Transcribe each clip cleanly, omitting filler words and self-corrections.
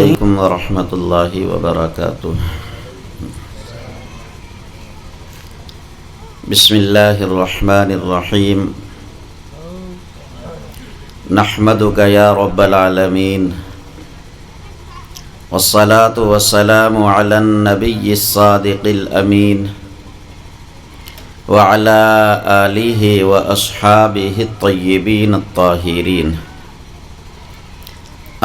علیکم ورحمۃ اللہ وبرکاتہ۔ بسم اللہ الرحمن الرحیم۔ نحمدک یا رب العالمین، والصلاة والسلام علی النبی الصادق الامین، وعلى آلہ واصحابہ الطیبین الطاہرین۔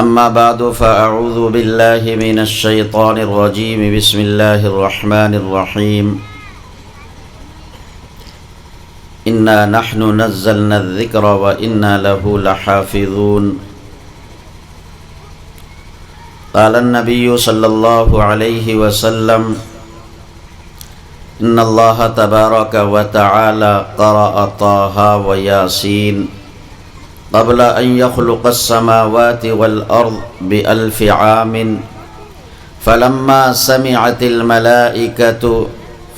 اما بعد فاعوذ باللہ من الشیطان الرجیم، بسم اللہ الرحمن الرحیم۔ انا نحن نزلنا الذکر وانا له لحافظون۔ قال النبی صلی اللہ علیہ وسلم، ان اللہ تبارک وتعالی قرأ طٰہٰ ویاسین قبل ان يخلق السماوات والارض بألف عام، فلما سمعت الملائكة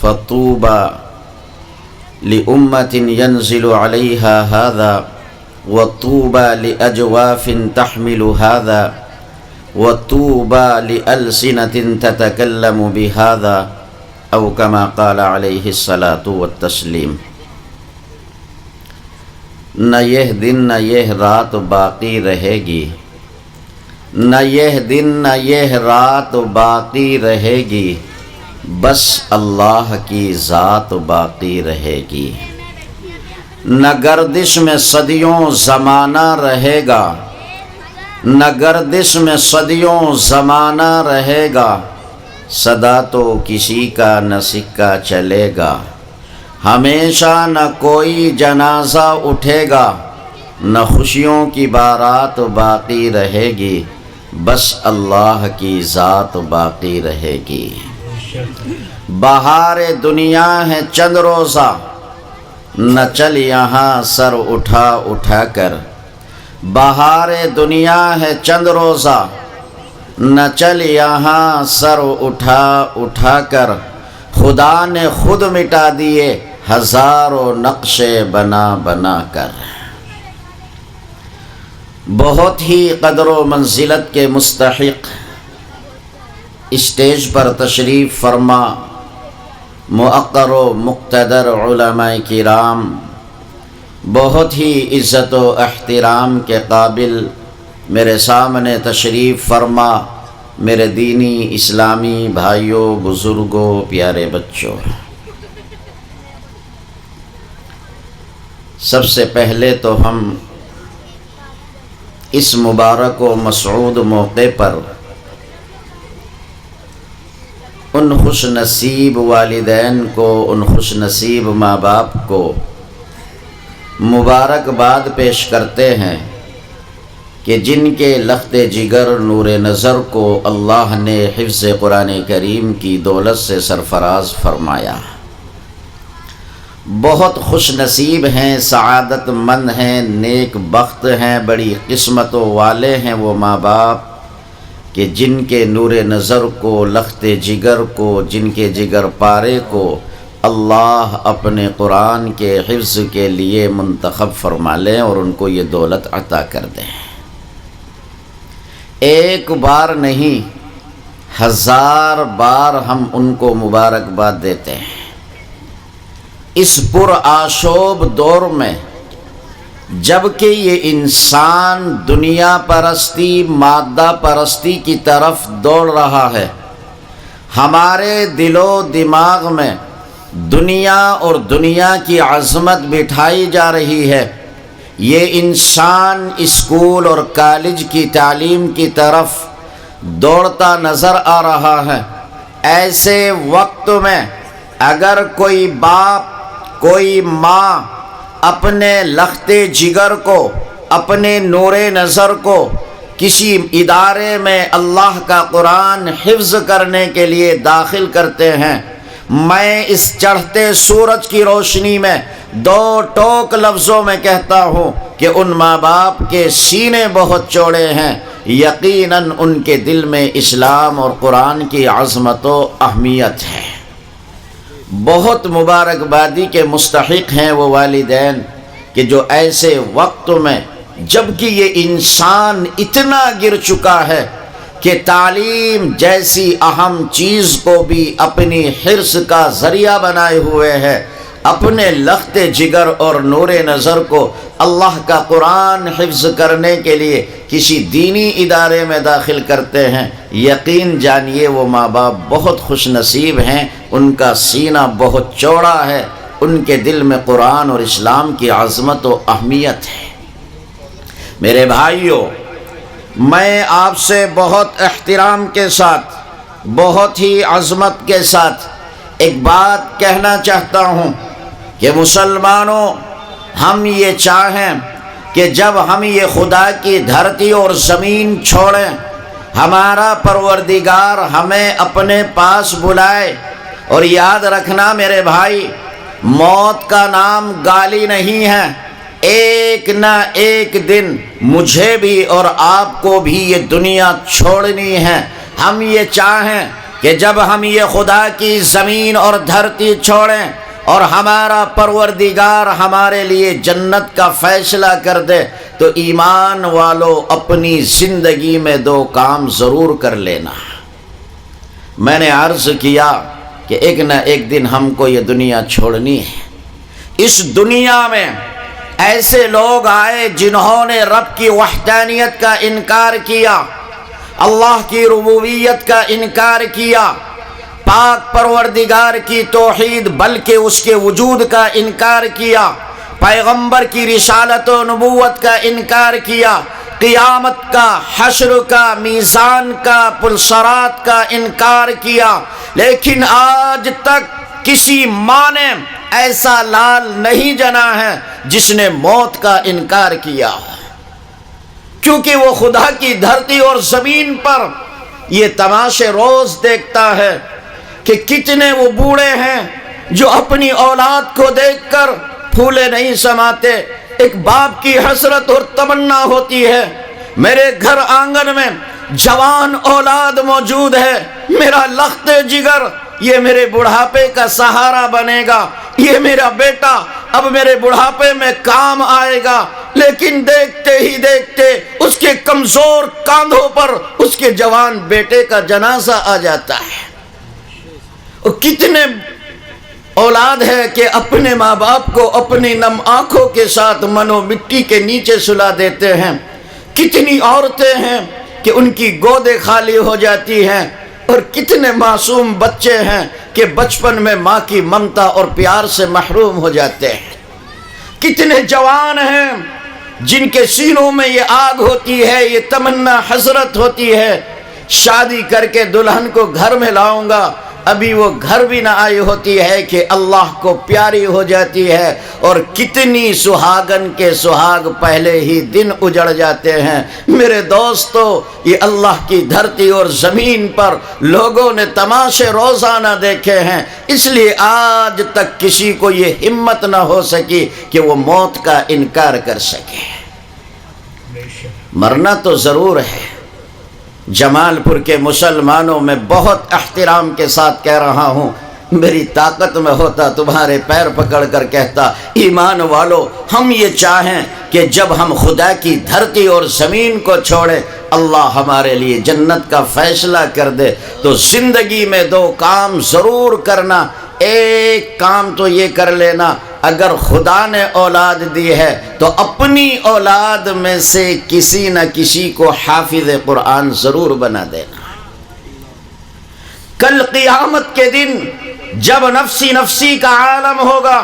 فطوبى لأمة ينزل عليها هذا، وطوبى لأجواف تحمل هذا، وطوبى لألسنة تتكلم بهذا، او كما قال عليه الصلاة والتسلیم۔ نہ یہ دن نہ یہ رات باقی رہے گی، نہ یہ دن نہ یہ رات باقی رہے گی، بس اللہ کی ذات باقی رہے گی۔ نہ گردش میں صدیوں زمانہ رہے گا، نہ گردش میں صدیوں زمانہ رہے گا، صدا تو کسی کا نہ سکہ چلے گا، ہمیشہ نہ کوئی جنازہ اٹھے گا، نہ خوشیوں کی بارات باقی رہے گی، بس اللہ کی ذات باقی رہے گی۔ بہار دنیا ہے چند روزہ، نہ چل یہاں سر اٹھا اٹھا کر۔ بہار دنیا ہے چند روزہ، نہ چل یہاں سر اٹھا اٹھا کر، خدا نے خود مٹا دیے ہزاروں نقشے بنا بنا کر۔ بہت ہی قدر و منزلت کے مستحق اسٹیج پر تشریف فرما موقر و مقتدر علماء کرام، بہت ہی عزت و احترام کے قابل میرے سامنے تشریف فرما میرے دینی اسلامی بھائیوں، بزرگوں، پیارے بچوں، سب سے پہلے تو ہم اس مبارک و مسعود موقع پر ان خوش نصیب والدین کو، ان خوش نصیب ماں باپ کو مبارکباد پیش کرتے ہیں کہ جن کے لخت جگر نور نظر کو اللہ نے حفظ قرآن کریم کی دولت سے سرفراز فرمایا۔ بہت خوش نصیب ہیں، سعادت مند ہیں، نیک بخت ہیں، بڑی قسمتوں والے ہیں وہ ماں باپ کہ جن کے نور نظر کو، لخت جگر کو، جن کے جگر پارے کو اللہ اپنے قرآن کے حفظ کے لیے منتخب فرما لیں اور ان کو یہ دولت عطا کر دیں۔ ایک بار نہیں، ہزار بار ہم ان کو مبارکباد دیتے ہیں۔ اس پر آشوب دور میں جب کہ یہ انسان دنیا پرستی، مادہ پرستی کی طرف دوڑ رہا ہے، ہمارے دل و دماغ میں دنیا اور دنیا کی عظمت بٹھائی جا رہی ہے، یہ انسان اسکول اور کالج کی تعلیم کی طرف دوڑتا نظر آ رہا ہے۔ ایسے وقت میں اگر کوئی باپ، کوئی ماں اپنے لخت جگر کو، اپنے نور نظر کو کسی ادارے میں اللہ کا قرآن حفظ کرنے کے لیے داخل کرتے ہیں، میں اس چڑھتے سورج کی روشنی میں دو ٹوک لفظوں میں کہتا ہوں کہ ان ماں باپ کے سینے بہت چوڑے ہیں، یقیناً ان کے دل میں اسلام اور قرآن کی عظمت و اہمیت ہے۔ بہت مبارکبادی کے مستحق ہیں وہ والدین کہ جو ایسے وقت میں جبکہ یہ انسان اتنا گر چکا ہے، کہ تعلیم جیسی اہم چیز کو بھی اپنی حرص کا ذریعہ بنائے ہوئے ہے، اپنے لخت جگر اور نور نظر کو اللہ کا قرآن حفظ کرنے کے لیے کسی دینی ادارے میں داخل کرتے ہیں، یقین جانیے وہ ماں باپ بہت خوش نصیب ہیں، ان کا سینہ بہت چوڑا ہے، ان کے دل میں قرآن اور اسلام کی عظمت و اہمیت ہے۔ میرے بھائیوں، میں آپ سے بہت احترام کے ساتھ، بہت ہی عظمت کے ساتھ ایک بات کہنا چاہتا ہوں کہ مسلمانوں، ہم یہ چاہیں کہ جب ہم یہ خدا کی دھرتی اور زمین چھوڑیں، ہمارا پروردگار ہمیں اپنے پاس بلائے، اور یاد رکھنا میرے بھائی، موت کا نام گالی نہیں ہے، ایک نہ ایک دن مجھے بھی اور آپ کو بھی یہ دنیا چھوڑنی ہے۔ ہم یہ چاہیں کہ جب ہم یہ خدا کی زمین اور دھرتی چھوڑیں اور ہمارا پروردگار ہمارے لیے جنت کا فیصلہ کر دے، تو ایمان والو اپنی زندگی میں دو کام ضرور کر لینا۔ میں نے عرض کیا کہ ایک نہ ایک دن ہم کو یہ دنیا چھوڑنی ہے۔ اس دنیا میں ایسے لوگ آئے جنہوں نے رب کی وحدانیت کا انکار کیا، اللہ کی ربوبیت کا انکار کیا، پاک پروردگار کی توحید بلکہ اس کے وجود کا انکار کیا، پیغمبر کی رسالت و نبوت کا انکار کیا، قیامت کا، حشر کا، میزان کا، پلسرات کا انکار کیا، لیکن آج تک کسی ماں نے ایسا لال نہیں جنا ہے جس نے موت کا انکار کیا، کیونکہ وہ خدا کی دھرتی اور زمین پر یہ تماشے روز دیکھتا ہے کہ کتنے وہ بوڑھے ہیں جو اپنی اولاد کو دیکھ کر پھولے نہیں سماتے۔ ایک باپ کی حسرت اور تمنا ہوتی ہے، میرے گھر آنگن میں جوان اولاد موجود ہے، میرا لخت جگر یہ میرے بڑھاپے کا سہارا بنے گا، یہ میرا بیٹا اب میرے بڑھاپے میں کام آئے گا، لیکن دیکھتے ہی دیکھتے اس کے کمزور کاندھوں پر اس کے جوان بیٹے کا جنازہ آ جاتا ہے۔ اور کتنے اولاد ہے کہ اپنے ماں باپ کو اپنی نم آنکھوں کے ساتھ منو مٹی کے نیچے سلا دیتے ہیں، کتنی عورتیں ہیں کہ ان کی گودیں خالی ہو جاتی ہیں، اور کتنے معصوم بچے ہیں کہ بچپن میں ماں کی ممتا اور پیار سے محروم ہو جاتے ہیں، کتنے جوان ہیں جن کے سینوں میں یہ آگ ہوتی ہے، یہ تمنا حسرت ہوتی ہے، شادی کر کے دلہن کو گھر میں لاؤں گا، ابھی وہ گھر بھی نہ آئی ہوتی ہے کہ اللہ کو پیاری ہو جاتی ہے، اور کتنی سہاگن کے سہاگ پہلے ہی دن اجڑ جاتے ہیں۔ میرے دوستو، یہ اللہ کی دھرتی اور زمین پر لوگوں نے تماشے روزانہ دیکھے ہیں، اس لیے آج تک کسی کو یہ ہمت نہ ہو سکی کہ وہ موت کا انکار کر سکے۔ مرنا تو ضرور ہے۔ جمال پور کے مسلمانوں میں بہت احترام کے ساتھ کہہ رہا ہوں، میری طاقت میں ہوتا تمہارے پیر پکڑ کر کہتا، ایمان والو، ہم یہ چاہیں کہ جب ہم خدا کی دھرتی اور زمین کو چھوڑیں، اللہ ہمارے لیے جنت کا فیصلہ کر دے، تو زندگی میں دو کام ضرور کرنا۔ ایک کام تو یہ کر لینا، اگر خدا نے اولاد دی ہے تو اپنی اولاد میں سے کسی نہ کسی کو حافظ قرآن ضرور بنا دینا۔ کل قیامت کے دن جب نفسی نفسی کا عالم ہوگا،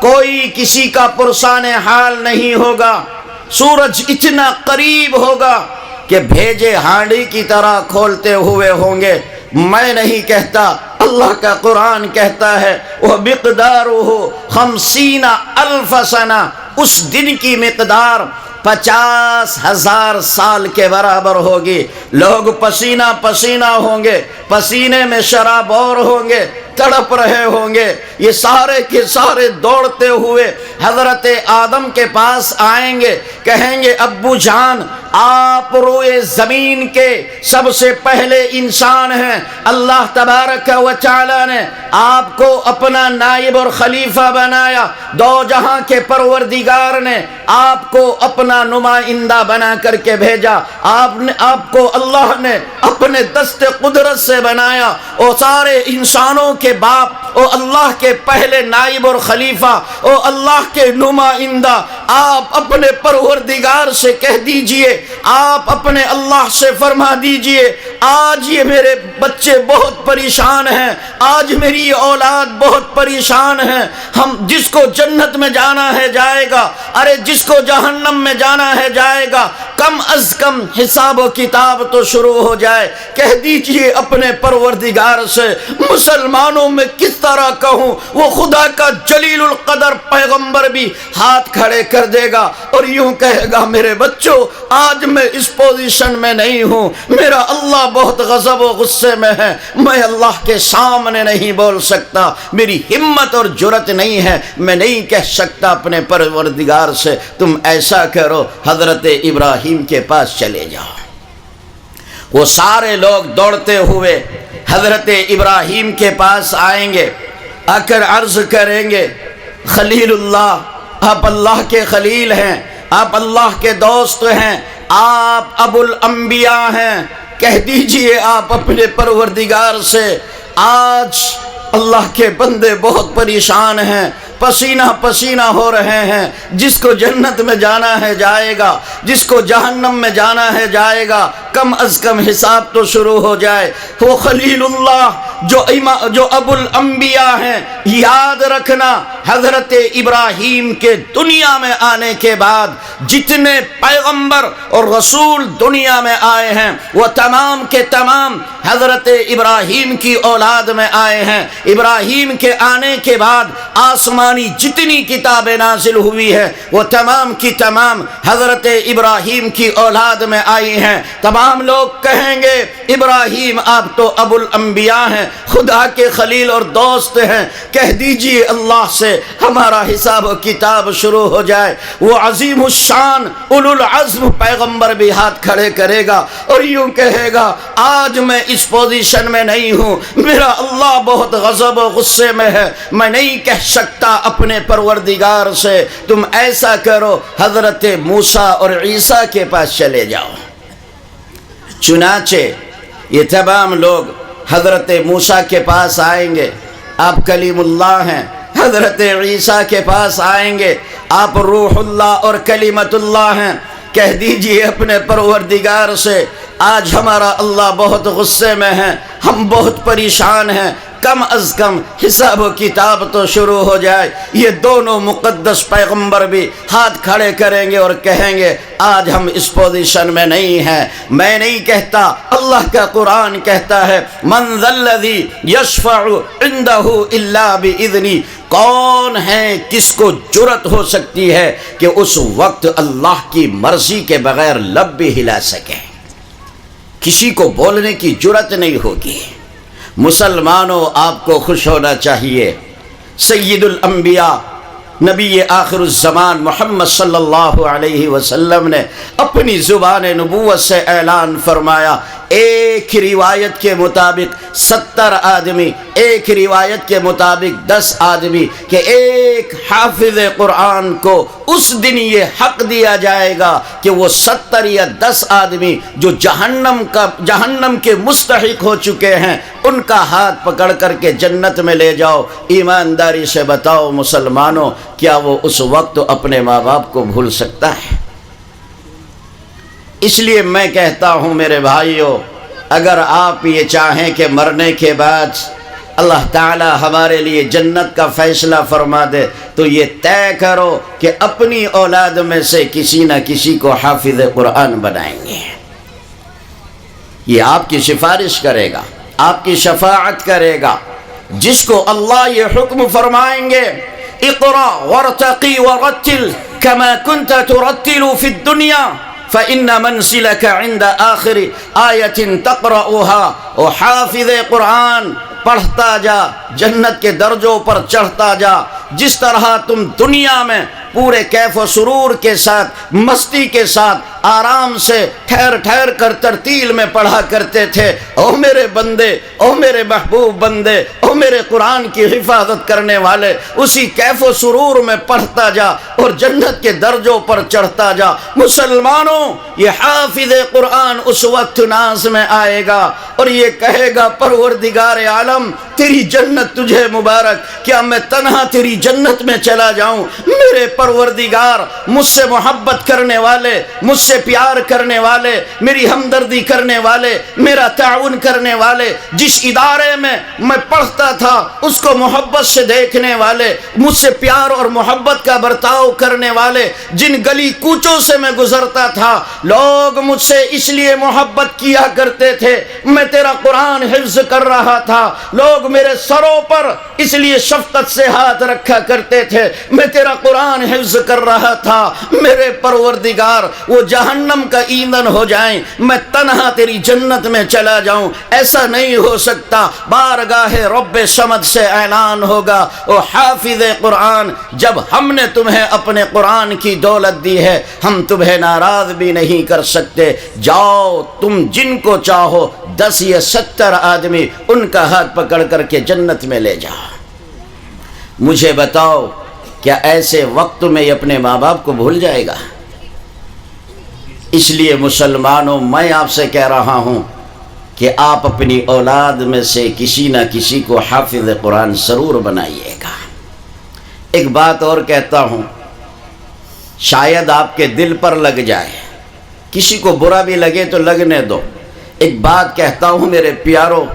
کوئی کسی کا پرسان حال نہیں ہوگا، سورج اتنا قریب ہوگا کہ بھیجے ہانڈی کی طرح کھولتے ہوئے ہوں گے۔ میں نہیں کہتا، اللہ کا قرآن کہتا ہے وَبِقْدَارُهُ 50,000 سنہ، اس دن کی مقدار 50,000 سال کے برابر ہوگی۔ لوگ پسینہ پسینہ ہوں گے، پسینے میں شرابور ہوں گے، تڑپ رہے ہوں گے، یہ سارے کے سارے دوڑتے ہوئے حضرت آدم کے پاس آئیں گے، کہیں گے ابو جان آپ روئے زمین کے سب سے پہلے انسان ہیں۔ اللہ تبارک و تعالی نے آپ کو اپنا نائب اور خلیفہ بنایا۔ دو جہاں کے پروردگار نے آپ کو اپنا نمائندہ بنا کر کے بھیجا۔ آپ کو اللہ نے اپنے دست قدرت سے بنایا، اور سارے انسانوں کے باپ اور اللہ کے پہلے نائب اور خلیفہ اور اللہ کے نمائندہ، آپ اپنے پروردگار سے کہہ دیجئے، آپ اپنے اللہ سے فرما دیجئے، آج یہ میرے بچے بہت پریشان ہیں، آج میری یہ اولاد بہت پریشان ہے۔ ہم جس کو جنت میں جانا ہے جائے گا، ارے جس کو جہنم میں جانا ہے جائے گا، کم از کم حساب و کتاب تو شروع ہو جائے۔ کہہ دیجئے اپنے پروردگار سے، مسلمانوں میں کس طرح کہوں، وہ خدا کا جلیل القدر پیغمبر بھی ہاتھ کھڑے کر دے گا اور یوں کہے گا، میرے بچوں آج میں اس پوزیشن میں نہیں ہوں، میرا اللہ بہت غضب و غصے میں ہے، میں اللہ کے سامنے نہیں بول سکتا، میری ہمت اور جرت نہیں ہے، میں نہیں کہہ سکتا اپنے پروردگار سے۔ تم ایسا کرو، حضرت ابراہیم کے پاس چلے جاؤ۔ وہ سارے لوگ دوڑتے ہوئے حضرت ابراہیم کے پاس آئیں گے، آ کر عرض کریں گے، خلیل اللہ، آپ اللہ کے خلیل ہیں، آپ اللہ کے دوست ہیں، آپ ابو الانبیاء ہیں، کہہ دیجئے آپ اپنے پروردگار سے، آج اللہ کے بندے بہت پریشان ہیں، پسینہ پسینہ ہو رہے ہیں، جس کو جنت میں جانا ہے جائے گا، جس کو جہنم میں جانا ہے جائے گا، کم از کم حساب تو شروع ہو جائے۔ وہ خلیل اللہ جو ابو الانبیاء ہیں، یاد رکھنا حضرت ابراہیم کے دنیا میں آنے کے بعد جتنے پیغمبر اور رسول دنیا میں آئے ہیں وہ تمام کے تمام حضرت ابراہیم کی اولاد میں آئے ہیں۔ ابراہیم کے آنے کے بعد آسمانی جتنی کتابیں نازل ہوئی ہیں وہ تمام کی تمام حضرت ابراہیم کی اولاد میں آئی ہیں۔ تمام لوگ کہیں گے، ابراہیم آپ تو ابو الانبیاء ہیں، خدا کے خلیل اور دوست ہیں، کہہ دیجئے اللہ سے ہمارا حساب و کتاب شروع ہو جائے۔ وہ عظیم الشان اولو العزم پیغمبر بھی ہاتھ کھڑے کرے گا اور یوں کہے گا، آج میں اس پوزیشن میں نہیں ہوں، میرا اللہ بہت غضب و غصے میں ہے، میں نہیں کہہ سکتا اپنے پروردگار سے۔ تم ایسا کرو، حضرت موسیٰ اور عیسیٰ کے پاس چلے جاؤ۔ چنانچہ یہ تمام لوگ حضرت موسیٰ کے پاس آئیں گے، آپ کلیم اللہ ہیں، حضرت عیسیٰ کے پاس آئیں گے، آپ روح اللہ اور کلمت اللہ ہیں، کہہ دیجئے اپنے پروردگار سے، آج ہمارا اللہ بہت غصے میں ہے، ہم بہت پریشان ہیں، کم از کم حساب و کتاب تو شروع ہو جائے۔ یہ دونوں مقدس پیغمبر بھی ہاتھ کھڑے کریں گے اور کہیں گے، آج ہم اس پوزیشن میں نہیں ہیں، میں نہیں کہتا، اللہ کا قرآن کہتا ہے، من ذا الذی یشفع عندہ الا باذنہ، کون ہے کس کو جرت ہو سکتی ہے کہ اس وقت اللہ کی مرضی کے بغیر لب بھی ہلا سکے، کسی کو بولنے کی جرت نہیں ہوگی۔ مسلمانوں، آپ کو خوش ہونا چاہیے، سید الانبیاء نبی آخر الزمان محمد صلی اللہ علیہ وسلم نے اپنی زبان نبوت سے اعلان فرمایا، ایک روایت کے مطابق 70 آدمی، ایک روایت کے مطابق 10 آدمی، کہ ایک حافظ قرآن کو اس دن یہ حق دیا جائے گا کہ وہ 70 یا 10 آدمی جو جہنم کے مستحق ہو چکے ہیں ان کا ہاتھ پکڑ کر کے جنت میں لے جاؤ۔ ایمانداری سے بتاؤ مسلمانوں، کیا وہ اس وقت اپنے ماں باپ کو بھول سکتا ہے؟ اس لیے میں کہتا ہوں میرے بھائیوں، اگر آپ یہ چاہیں کہ مرنے کے بعد اللہ تعالی ہمارے لیے جنت کا فیصلہ فرما دے تو یہ طے کرو کہ اپنی اولاد میں سے کسی نہ کسی کو حافظ قرآن بنائیں گے۔ یہ آپ کی سفارش کرے گا، آپ کی شفاعت کرے گا۔ جس کو اللہ یہ حکم فرمائیں گے، اقرأ وارتقی ورتل كما كنت ترتل في الدنيا فإن منزلك عند آخر آية تقرأها، اور حافظ قرآن پڑھتا جا، جنت کے درجوں پر چڑھتا جا، جس طرح تم دنیا میں پورے کیف و سرور کے ساتھ، مستی کے ساتھ، آرام سے ٹھہر ٹھہر کر ترتیل میں پڑھا کرتے تھے، او میرے بندے، او میرے محبوب بندے، او میرے قرآن کی حفاظت کرنے والے، اسی کیف و سرور میں پڑھتا جا اور جنت کے درجوں پر چڑھتا جا۔ مسلمانوں، یہ حافظ قرآن اس وقت ناز میں آئے گا اور یہ کہے گا پروردگار عالم تیری جنت تجھے مبارک، کیا میں تنہا تیری جنت میں چلا جاؤں؟ میرے پروردگار، مجھ سے محبت کرنے والے، مجھ سے پیار کرنے والے، میری ہمدردی کرنے والے، میرا تعاون کرنے والے، جس ادارے میں میں پڑھتا تھا اس کو محبت سے دیکھنے والے، مجھ سے پیار اور محبت کا برتاؤ کرنے والے، جن گلی کوچوں سے میں گزرتا تھا لوگ مجھ سے اس لیے محبت کیا کرتے تھے، میں تیرا قرآن حفظ کر رہا تھا، لوگ میرے سروں پر اس لیے شفقت سے ہاتھ رکھا کرتے تھے، میں تیرا قرآن حفظ کر رہا تھا۔ میرے پروردگار، وہ جہنم کا ایندھن ہو جائیں، میں تنہا تیری جنت میں چلا جاؤں، ایسا نہیں ہو سکتا۔ بارگاہ رب صمد سے اعلان ہوگا، او حافظ قرآن، جب ہم نے تمہیں اپنے قرآن کی دولت دی ہے ہم تمہیں ناراض بھی نہیں کر سکتے، جاؤ تم جن کو چاہو 10 یا 70 آدمی ان کا ہاتھ پکڑ کر کے جنت میں لے جاؤ۔ مجھے بتاؤ، کیا ایسے وقت میں یہ اپنے ماں باپ کو بھول جائے گا؟ اس لیے مسلمانوں، میں آپ سے کہہ رہا ہوں کہ آپ اپنی اولاد میں سے کسی نہ کسی کو حافظ قرآن ضرور بنائیے گا۔ ایک بات اور کہتا ہوں، شاید آپ کے دل پر لگ جائے، کسی کو برا بھی لگے تو لگنے دو۔ ایک بات کہتا ہوں میرے پیارو،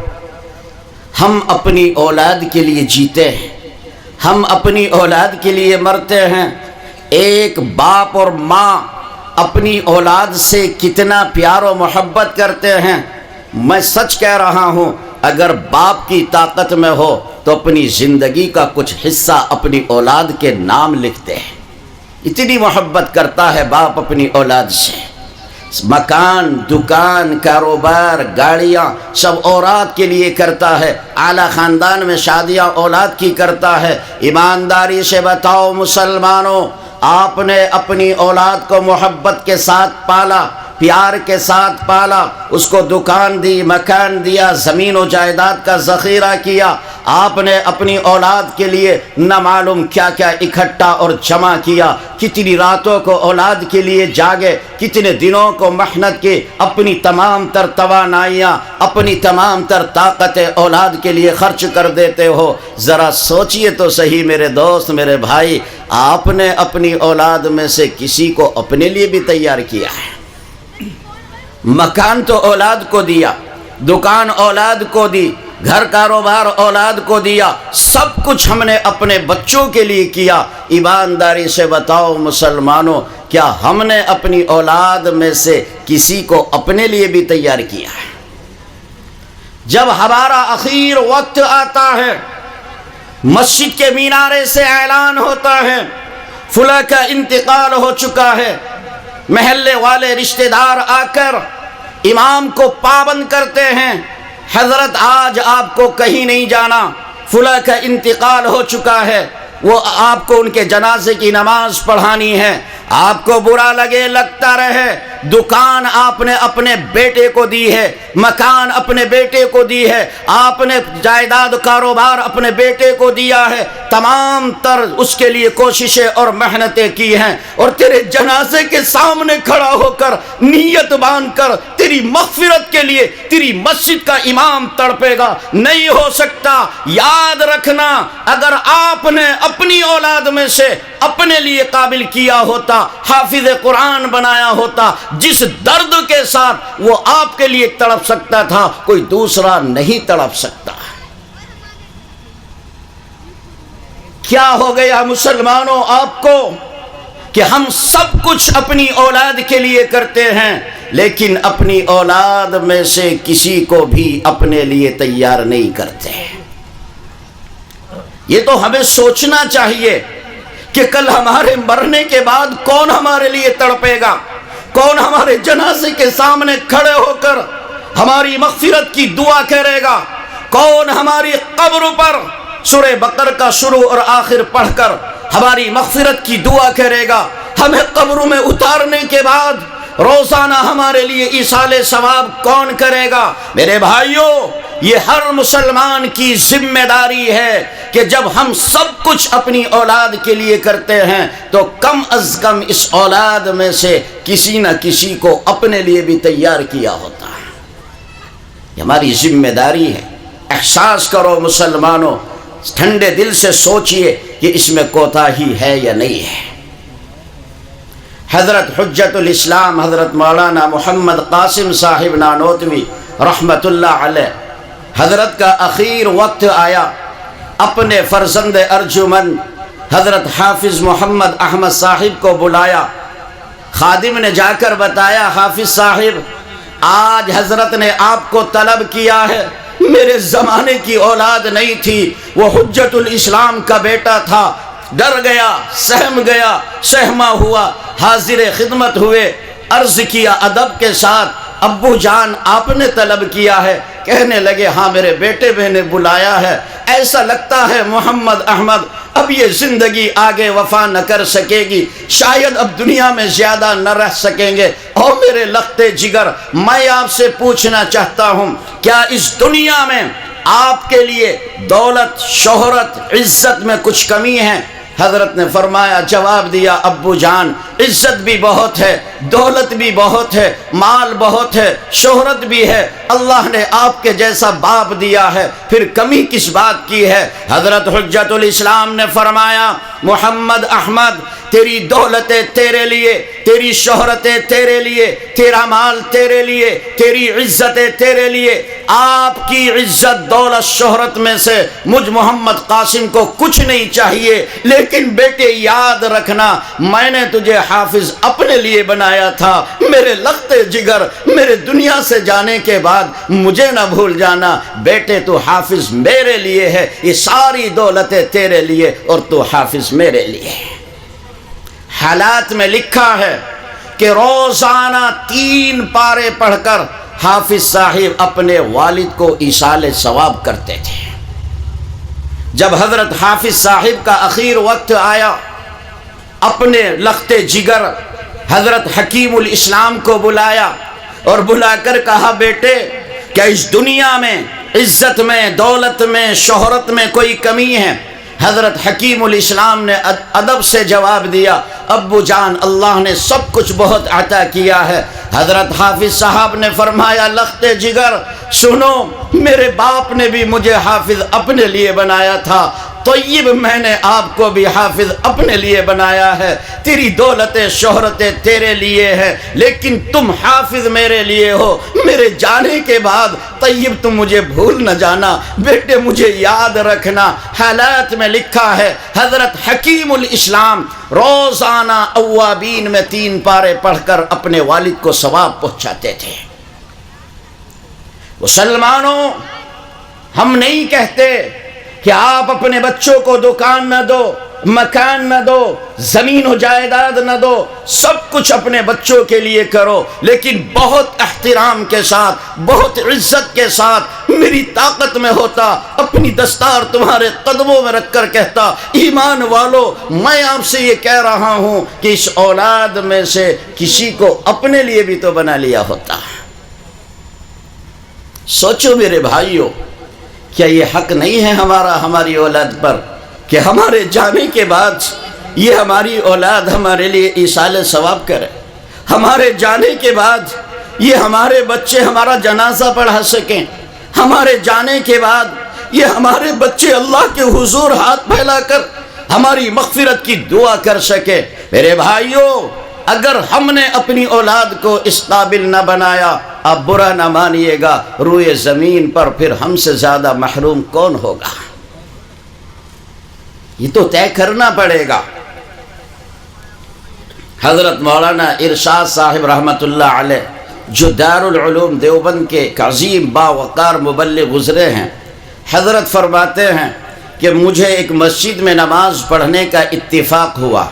ہم اپنی اولاد کے لیے جیتے ہیں، ہم اپنی اولاد کے لیے مرتے ہیں۔ ایک باپ اور ماں اپنی اولاد سے کتنا پیار و محبت کرتے ہیں، میں سچ کہہ رہا ہوں، اگر باپ کی طاقت میں ہو تو اپنی زندگی کا کچھ حصہ اپنی اولاد کے نام لکھتے ہیں، اتنی محبت کرتا ہے باپ اپنی اولاد سے۔ مکان، دکان، کاروبار، گاڑیاں سب اولاد کے لیے کرتا ہے، اعلیٰ خاندان میں شادیاں اولاد کی کرتا ہے۔ ایمانداری سے بتاؤ مسلمانوں، آپ نے اپنی اولاد کو محبت کے ساتھ پالا، پیار کے ساتھ پالا، اس کو دکان دی، مکان دیا، زمین و جائیداد کا ذخیرہ کیا، آپ نے اپنی اولاد کے لیے نہ معلوم کیا کیا اکٹھا اور جمع کیا، کتنی راتوں کو اولاد کے لیے جاگے، کتنے دنوں کو محنت کی، اپنی تمام تر توانائیاں، اپنی تمام تر طاقتیں اولاد کے لیے خرچ کر دیتے ہو۔ ذرا سوچئے تو صحیح میرے دوست، میرے بھائی، آپ نے اپنی اولاد میں سے کسی کو اپنے لیے بھی تیار کیا ہے؟ مکان تو اولاد کو دیا، دکان اولاد کو دی، گھر کاروبار اولاد کو دیا، سب کچھ ہم نے اپنے بچوں کے لیے کیا۔ ایمانداری سے بتاؤ مسلمانوں، کیا ہم نے اپنی اولاد میں سے کسی کو اپنے لیے بھی تیار کیا ہے؟ جب ہمارا اخیر وقت آتا ہے، مسجد کے مینارے سے اعلان ہوتا ہے فلاں کا انتقال ہو چکا ہے، محلے والے رشتہ دار آ کر امام کو پابند کرتے ہیں، حضرت آج آپ کو کہیں نہیں جانا، فلاں کا انتقال ہو چکا ہے، وہ آپ کو ان کے جنازے کی نماز پڑھانی ہے۔ آپ کو برا لگے، لگتا رہے، دکان آپ نے اپنے بیٹے کو دی ہے، مکان اپنے بیٹے کو دی ہے، آپ نے جائیداد کاروبار اپنے بیٹے کو دیا ہے، تمام تر اس کے لیے کوششیں اور محنتیں کی ہیں، اور تیرے جنازے کے سامنے کھڑا ہو کر نیت باندھ کر تیری مغفرت کے لیے تیری مسجد کا امام تڑپے گا، نہیں ہو سکتا۔ یاد رکھنا، اگر آپ نے اپنی اولاد میں سے اپنے لیے قابل کیا ہوتا، حافظ قرآن بنایا ہوتا، جس درد کے ساتھ وہ آپ کے لیے تڑپ سکتا تھا کوئی دوسرا نہیں تڑپ سکتا۔ کیا ہو گیا مسلمانوں آپ کو کہ ہم سب کچھ اپنی اولاد کے لیے کرتے ہیں، لیکن اپنی اولاد میں سے کسی کو بھی اپنے لیے تیار نہیں کرتے۔ یہ تو ہمیں سوچنا چاہیے کہ کل ہمارے مرنے کے بعد کون ہمارے لیے تڑپے گا، کون ہمارے جنازے کے سامنے کھڑے ہو کر ہماری مغفرت کی دعا کرے گا، کون ہماری قبر پر سورہ بقرہ کا شروع اور آخر پڑھ کر ہماری مغفرت کی دعا کرے گا، ہمیں قبروں میں اتارنے کے بعد روزانہ ہمارے لیے ایصال ثواب کون کرے گا؟ میرے بھائیوں، یہ ہر مسلمان کی ذمہ داری ہے کہ جب ہم سب کچھ اپنی اولاد کے لیے کرتے ہیں تو کم از کم اس اولاد میں سے کسی نہ کسی کو اپنے لیے بھی تیار کیا ہوتا ہے۔ یہ ہماری ذمہ داری ہے۔ احساس کرو مسلمانوں، ٹھنڈے دل سے سوچئے کہ اس میں کوتاہی ہے یا نہیں ہے۔ حضرت حجت الاسلام حضرت مولانا محمد قاسم صاحب نانوتوی رحمت اللہ علیہ، حضرت کا اخیر وقت آیا، اپنے فرزند ارجمند حضرت حافظ محمد احمد صاحب کو بلایا۔ خادم نے جا کر بتایا، حافظ صاحب آج حضرت نے آپ کو طلب کیا ہے، میرے زمانے کی اولاد نہیں تھی، وہ حجت الاسلام کا بیٹا تھا، ڈر گیا، سہم گیا، سہما ہوا، حاضر خدمت ہوئے، عرض کیا ادب کے ساتھ، ابو جان آپ نے طلب کیا ہے؟ کہنے لگے ہاں میرے بیٹے میں نے بلایا ہے، ایسا لگتا ہے محمد احمد اب یہ زندگی آگے وفا نہ کر سکے گی، شاید اب دنیا میں زیادہ نہ رہ سکیں گے۔ او میرے لختے جگر، میں آپ سے پوچھنا چاہتا ہوں، کیا اس دنیا میں آپ کے لیے دولت، شہرت، عزت میں کچھ کمی ہے؟ حضرت نے فرمایا، جواب دیا، ابو جان عزت بھی بہت ہے، دولت بھی بہت ہے، مال بہت ہے، شہرت بھی ہے، اللہ نے آپ کے جیسا باپ دیا ہے، پھر کمی کس بات کی ہے؟ حضرت حجت الاسلام نے فرمایا، محمد احمد تیری دولتیں تیرے لیے، تیری شہرتیں تیرے لیے، تیرا مال تیرے لیے، تیری عزتیں تیرے لیے، آپ کی عزت دولت شہرت میں سے مجھ محمد قاسم کو کچھ نہیں چاہیے، لیکن بیٹے یاد رکھنا میں نے تجھے حافظ اپنے لیے بنایا تھا، میرے لختے جگر، میرے دنیا سے جانے کے بعد مجھے نہ بھول جانا، بیٹے تو حافظ میرے لیے ہے، یہ ساری دولتیں تیرے لیے اور تو حافظ میرے لیے۔ حالات میں لکھا ہے کہ روزانہ 3 پارے پڑھ کر حافظ صاحب اپنے والد کو ایصال ثواب کرتے تھے۔ جب حضرت حافظ صاحب کا اخیر وقت آیا، اپنے لختے جگر حضرت حکیم الاسلام کو بلایا اور بلا کر کہا، بیٹے کیا اس دنیا میں عزت میں، دولت میں، شہرت میں کوئی کمی ہے؟ حضرت حکیم الاسلام نے ادب سے جواب دیا، ابو جان اللہ نے سب کچھ بہت عطا کیا ہے۔ حضرت حافظ صاحب نے فرمایا، لختے جگر سنو، میرے باپ نے بھی مجھے حافظ اپنے لیے بنایا تھا، طیب میں نے آپ کو بھی حافظ اپنے لیے بنایا ہے، تیری دولتیں شہرتیں تیرے لیے ہیں، لیکن تم حافظ میرے لیے ہو، میرے جانے کے بعد طیب تم مجھے بھول نہ جانا، بیٹے مجھے یاد رکھنا۔ حالات میں لکھا ہے حضرت حکیم الاسلام روزانہ اوابین میں 3 پارے پڑھ کر اپنے والد کو ثواب پہنچاتے تھے۔ مسلمانوں، ہم نہیں کہتے کہ آپ اپنے بچوں کو دکان نہ دو، مکان نہ دو، زمین و جائیداد نہ دو، سب کچھ اپنے بچوں کے لیے کرو، لیکن بہت احترام کے ساتھ، بہت عزت کے ساتھ، میری طاقت میں ہوتا اپنی دستار تمہارے قدموں میں رکھ کر کہتا، ایمان والو میں آپ سے یہ کہہ رہا ہوں کہ اس اولاد میں سے کسی کو اپنے لیے بھی تو بنا لیا ہوتا۔ سوچو میرے بھائیوں، کیا یہ حق نہیں ہے ہماری اولاد پر کہ ہمارے جانے کے بعد یہ ہماری اولاد ہمارے لیے ایصال ثواب کرے؟ ہمارے جانے کے بعد یہ ہمارے بچے ہمارا جنازہ پڑھا سکیں، ہمارے جانے کے بعد یہ ہمارے بچے اللہ کے حضور ہاتھ پھیلا کر ہماری مغفرت کی دعا کر سکے۔ میرے بھائیوں، اگر ہم نے اپنی اولاد کو اس قابل نہ بنایا، آپ برا نہ مانیے گا، روئے زمین پر پھر ہم سے زیادہ محروم کون ہوگا؟ یہ تو طے کرنا پڑے گا۔ حضرت مولانا ارشاد صاحب رحمت اللہ علیہ، جو دارالعلوم دیوبند کے عظیم باوقار مبلغ گزرے ہیں، حضرت فرماتے ہیں کہ مجھے ایک مسجد میں نماز پڑھنے کا اتفاق ہوا،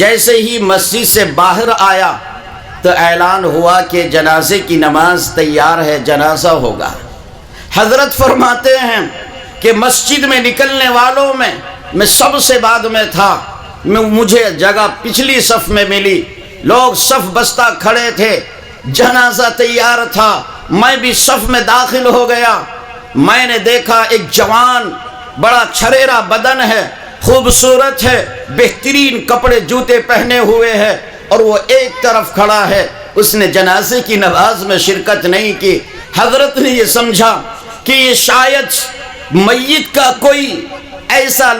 جیسے ہی مسجد سے باہر آیا تو اعلان ہوا کہ جنازے کی نماز تیار ہے، جنازہ ہوگا۔ حضرت فرماتے ہیں کہ مسجد میں نکلنے والوں میں سب سے بعد میں تھا، مجھے جگہ پچھلی صف میں ملی، لوگ صف بستہ کھڑے تھے، جنازہ تیار تھا، میں بھی صف میں داخل ہو گیا۔ میں نے دیکھا ایک جوان، بڑا چھریرا بدن ہے، خوبصورت ہے، بہترین کپڑے جوتے پہنے ہوئے ہے، اور وہ ایک طرف کھڑا ہے۔ اس نے جنازے کی نماز میں شرکت نہیں کی۔ حضرت نے یہ سمجھا کہ یہ شاید میت کا کوئی ایسا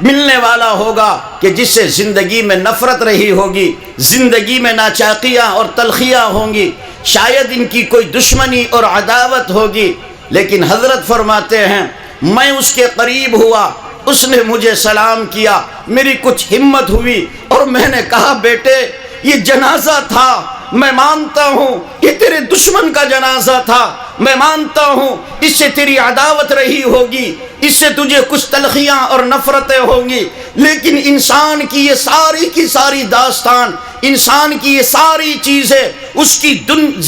ملنے والا ہوگا کہ جس سے زندگی میں نفرت رہی ہوگی، زندگی میں ناچاقیاں اور تلخیاں ہوں گی، شاید ان کی کوئی دشمنی اور عداوت ہوگی۔ لیکن حضرت فرماتے ہیں میں اس کے قریب ہوا، اس نے مجھے سلام کیا، میری کچھ ہمت ہوئی اور میں نے کہا بیٹے یہ جنازہ تھا، میں مانتا ہوں یہ تیرے دشمن کا جنازہ تھا، میں مانتا ہوں اس سے تیری عداوت رہی ہوگی، اس سے تجھے کچھ تلخیاں اور نفرتیں ہوں گی، لیکن انسان کی یہ ساری کی ساری داستان، انسان کی یہ ساری چیزیں اس کی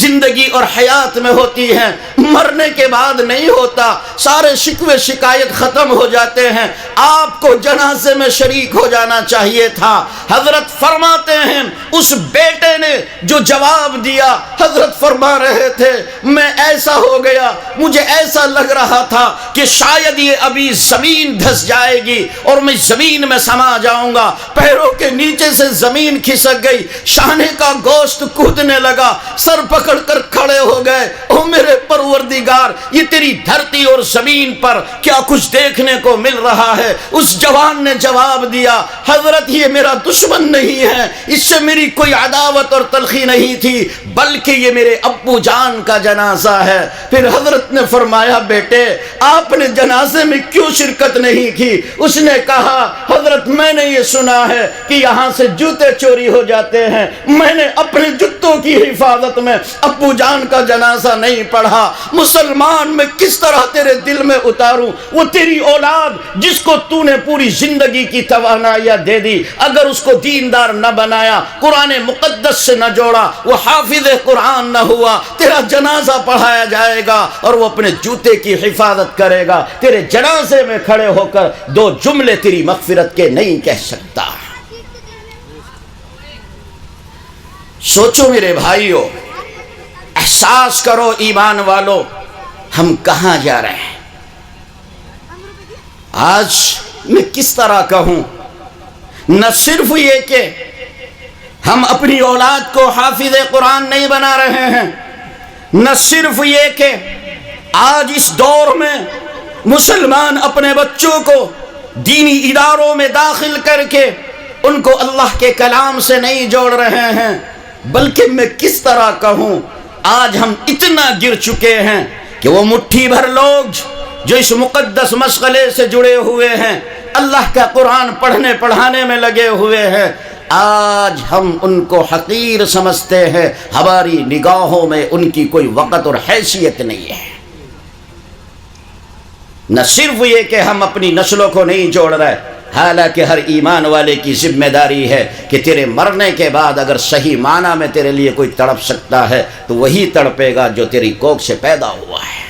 زندگی اور حیات میں ہوتی ہیں، مرنے کے بعد نہیں ہوتا، سارے شکوے شکایت ختم ہو جاتے ہیں۔ آپ کو جنازے میں شریک ہو جانا چاہیے تھا۔ حضرت فرماتے ہیں اس بیٹے نے جو جواب دیا، حضرت فرما رہے تھے میں ایسا ہو گیا، مجھے ایسا لگ رہا تھا کہ شاید یہ ابھی زمین دھس جائے گی اور میں زمین میں سما جاؤں گا، پیروں کے نیچے سے زمین کھسک گئی، شانے کا گوشت کودنے لگا، سر پکڑ کر کھڑے ہو گئے، او میرے پروردگار یہ تیری دھرتی اور زمین پر کیا کچھ دیکھنے کو مل رہا ہے۔ اس جوان نے جواب دیا حضرت یہ میرا دشمن نہیں ہے، اس سے میری کوئی عداوت اور تلخی نہیں تھی، بلکہ یہ میرے ابو جان کا جنازہ ہے۔ پھر حضرت نے فرمایا بیٹے آپ نے جنازے میں کیوں شرکت نہیں کی؟ اس نے کہا حضرت میں نے یہ سنا ہے کہ یہاں سے جوتے چوری ہو جاتے ہیں، میں نے اپنے جوتوں کی حفاظت میں ابو جان کا جنازہ نہیں پڑھا۔ مسلمان میں کس طرح تیرے دل میں اتاروں وہ تیری اولاد جس کو تو نے پوری زندگی کی توانائیاں دے دی، اگر اس کو دیندار نہ بنایا، قرآن مقدس سے نہ جوڑا، وہ حافظ قرآن نہ ہوا، تیرا جنازہ پڑھایا جائے گا اور وہ اپنے جوتے کی حفاظت کرے گا، تیرے جنازے میں کھڑے ہو کر دو جملے تیری مغفرت کے نہیں کہہ سکتا۔ سوچو میرے بھائیو، احساس کرو ایمان والو، ہم کہاں جا رہے ہیں؟ آج میں کس طرح کہوں، نہ صرف یہ کہ ہم اپنی اولاد کو حافظ قرآن نہیں بنا رہے ہیں، نہ صرف یہ کہ آج اس دور میں مسلمان اپنے بچوں کو دینی اداروں میں داخل کر کے ان کو اللہ کے کلام سے نہیں جوڑ رہے ہیں، بلکہ میں کس طرح کہوں آج ہم اتنا گر چکے ہیں کہ وہ مٹھی بھر لوگ جو اس مقدس مشغلے سے جڑے ہوئے ہیں، اللہ کا قرآن پڑھنے پڑھانے میں لگے ہوئے ہیں، آج ہم ان کو حقیر سمجھتے ہیں، ہماری نگاہوں میں ان کی کوئی وقت اور حیثیت نہیں ہے۔ نہ صرف یہ کہ ہم اپنی نسلوں کو نہیں جوڑ رہے، حالانکہ ہر ایمان والے کی ذمہ داری ہے کہ تیرے مرنے کے بعد اگر صحیح معنی میں تیرے لیے کوئی تڑپ سکتا ہے تو وہی تڑپے گا جو تیری کوکھ سے پیدا ہوا ہے۔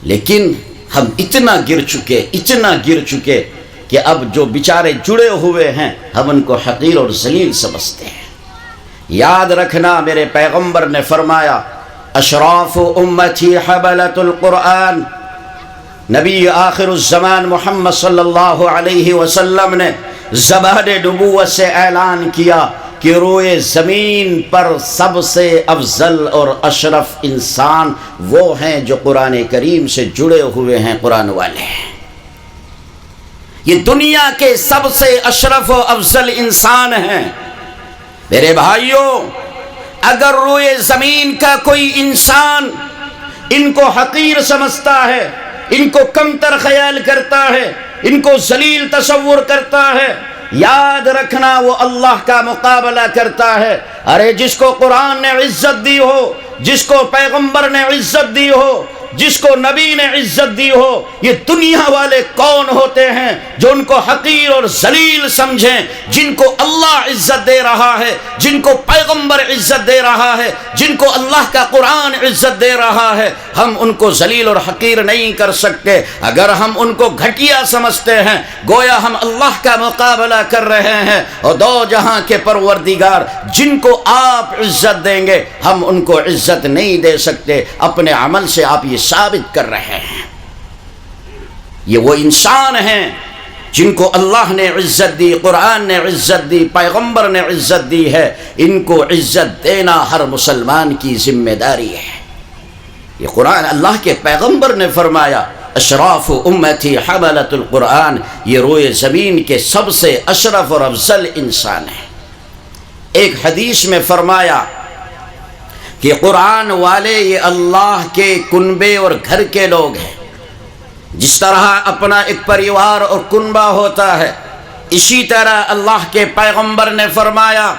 لیکن ہم اتنا گر چکے کہ اب جو بیچارے جڑے ہوئے ہیں ہم ان کو حقیر اور ذلیل سمجھتے ہیں۔ یاد رکھنا میرے پیغمبر نے فرمایا اشراف امتی حملۃ القرآن، نبی آخر الزمان محمد صلی اللہ علیہ وسلم نے زبان نبوت سے اعلان کیا کہ روئے زمین پر سب سے افضل اور اشرف انسان وہ ہیں جو قرآن کریم سے جڑے ہوئے ہیں، قرآن والے ہیں۔ یہ دنیا کے سب سے اشرف و افضل انسان ہیں۔ میرے بھائیوں، اگر روئے زمین کا کوئی انسان ان کو حقیر سمجھتا ہے، ان کو کمتر خیال کرتا ہے، ان کو ذلیل تصور کرتا ہے، یاد رکھنا وہ اللہ کا مقابلہ کرتا ہے۔ ارے جس کو قرآن نے عزت دی ہو، جس کو پیغمبر نے عزت دی ہو، جس کو نبی نے عزت دی ہو، یہ دنیا والے کون ہوتے ہیں جو ان کو حقیر اور ذلیل سمجھیں؟ جن کو اللہ عزت دے رہا ہے، جن کو پیغمبر عزت دے رہا ہے، جن کو اللہ کا قرآن عزت دے رہا ہے، ہم ان کو ذلیل اور حقیر نہیں کر سکتے۔ اگر ہم ان کو گھٹیا سمجھتے ہیں، گویا ہم اللہ کا مقابلہ کر رہے ہیں، اور دو جہاں کے پروردگار جن کو آپ عزت دیں گے ہم ان کو عزت نہیں دے سکتے۔ اپنے عمل سے آپ یہ ثابت کر رہے ہیں۔ یہ وہ انسان ہیں جن کو اللہ نے عزت دی، قرآن نے عزت دی، پیغمبر نے عزت دی ہے، ان کو عزت دینا ہر مسلمان کی ذمہ داری ہے۔ یہ قرآن اللہ کے پیغمبر نے فرمایا اشراف امتی حملۃ القرآن، یہ روئے زمین کے سب سے اشرف اور افضل انسان ہے۔ ایک حدیث میں فرمایا کہ قرآن والے یہ اللہ کے کنبے اور گھر کے لوگ ہیں۔ جس طرح اپنا ایک پریوار اور کنبہ ہوتا ہے، اسی طرح اللہ کے پیغمبر نے فرمایا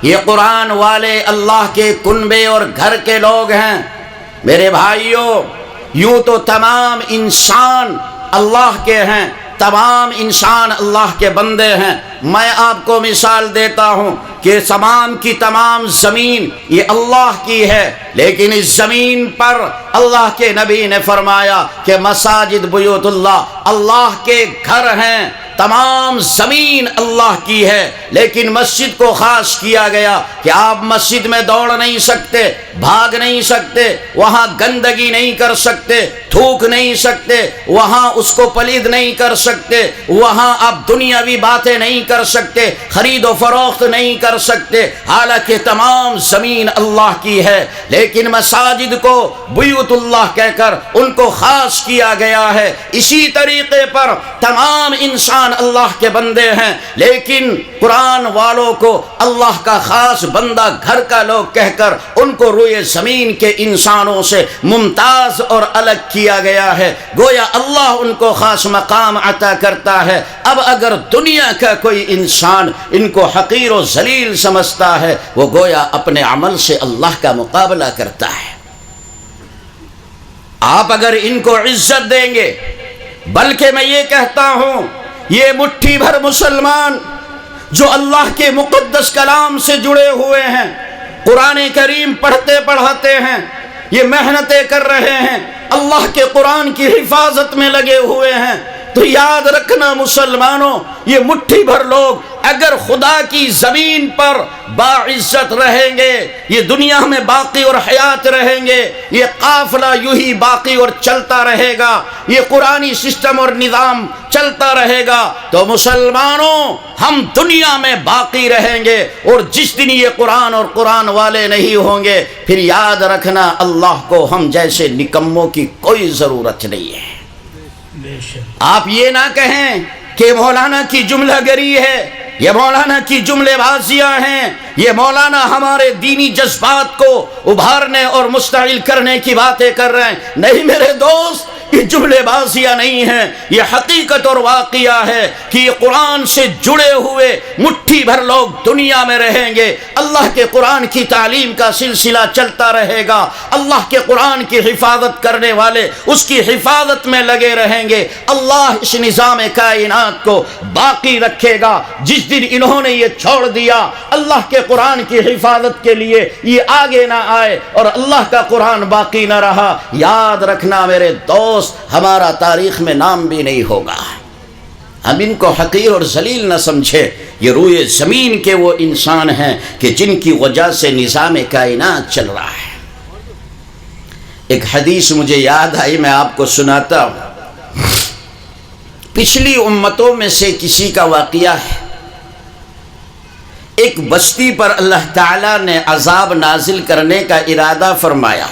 یہ قرآن والے اللہ کے کنبے اور گھر کے لوگ ہیں۔ میرے بھائیوں، یوں تو تمام انسان اللہ کے ہیں، تمام انسان اللہ کے بندے ہیں۔ میں آپ کو مثال دیتا ہوں کہ تمام کی تمام زمین یہ اللہ کی ہے، لیکن اس زمین پر اللہ کے نبی نے فرمایا کہ مساجد بیوت اللہ، اللہ کے گھر ہیں۔ تمام زمین اللہ کی ہے، لیکن مسجد کو خاص کیا گیا کہ آپ مسجد میں دوڑ نہیں سکتے، بھاگ نہیں سکتے، وہاں گندگی نہیں کر سکتے، تھوک نہیں سکتے، وہاں اس کو پلید نہیں کر سکتے، وہاں آپ دنیاوی باتیں نہیں کر سکتے، خرید و فروخت نہیں کر سکتے، حالانکہ تمام زمین اللہ کی ہے۔ لیکن مساجد کو بیوت اللہ کہہ کر ان کو خاص کیا گیا ہے۔ اسی طریقے پر تمام انسان اللہ کے بندے ہیں، لیکن قرآن والوں کو اللہ کا خاص بندہ گھر کا لوگ کہہ کر ان کو روئے زمین کے انسانوں سے ممتاز اور الگ کیا گیا ہے۔ گویا اللہ ان کو خاص مقام عطا کرتا ہے۔ اب اگر دنیا کا کوئی انسان ان کو حقیر و ذلیل سمجھتا ہے، وہ گویا اپنے عمل سے اللہ کا مقابلہ کرتا ہے۔ آپ اگر ان کو عزت دیں گے، بلکہ میں یہ کہتا ہوں یہ مٹھی بھر مسلمان جو اللہ کے مقدس کلام سے جڑے ہوئے ہیں، قرآن کریم پڑھتے پڑھاتے ہیں، یہ محنتیں کر رہے ہیں، اللہ کے قرآن کی حفاظت میں لگے ہوئے ہیں، تو یاد رکھنا مسلمانوں، یہ مٹھی بھر لوگ اگر خدا کی زمین پر باعزت رہیں گے، یہ دنیا میں باقی اور حیات رہیں گے، یہ قافلہ یوں ہی باقی اور چلتا رہے گا، یہ قرآنی سسٹم اور نظام چلتا رہے گا، تو مسلمانوں ہم دنیا میں باقی رہیں گے، اور جس دن یہ قرآن اور قرآن والے نہیں ہوں گے، پھر یاد رکھنا اللہ کو ہم جیسے نکموں کی کوئی ضرورت نہیں ہے۔ آپ یہ نہ کہیں کہ مولانا کی جملہ گری ہے، یہ مولانا کی جملے بازیاں ہیں، یہ مولانا ہمارے دینی جذبات کو ابھارنے اور مشتعل کرنے کی باتیں کر رہے ہیں۔ نہیں میرے دوست، یہ جملے بازیاں نہیں ہیں، یہ حقیقت اور واقعہ ہے کہ یہ قرآن سے جڑے ہوئے مٹھی بھر لوگ دنیا میں رہیں گے، اللہ کے قرآن کی تعلیم کا سلسلہ چلتا رہے گا، اللہ کے قرآن کی حفاظت کرنے والے اس کی حفاظت میں لگے رہیں گے، اللہ اس نظام کائنات کو باقی رکھے گا۔ جس دن انہوں نے یہ چھوڑ دیا، اللہ کے قرآن کی حفاظت کے لیے یہ آگے نہ آئے اور اللہ کا قرآن باقی نہ رہا، یاد رکھنا میرے دوست، ہمارا تاریخ میں نام بھی نہیں ہوگا۔ ہم ان کو حقیر اور ذلیل نہ سمجھے، یہ روئے زمین کے وہ انسان ہیں کہ جن کی وجہ سے نظام کائنات چل رہا ہے۔ ایک حدیث مجھے یاد آئی، میں آپ کو سناتا ہوں۔ پچھلی امتوں میں سے کسی کا واقعہ ہے، ایک بستی پر اللہ تعالیٰ نے عذاب نازل کرنے کا ارادہ فرمایا۔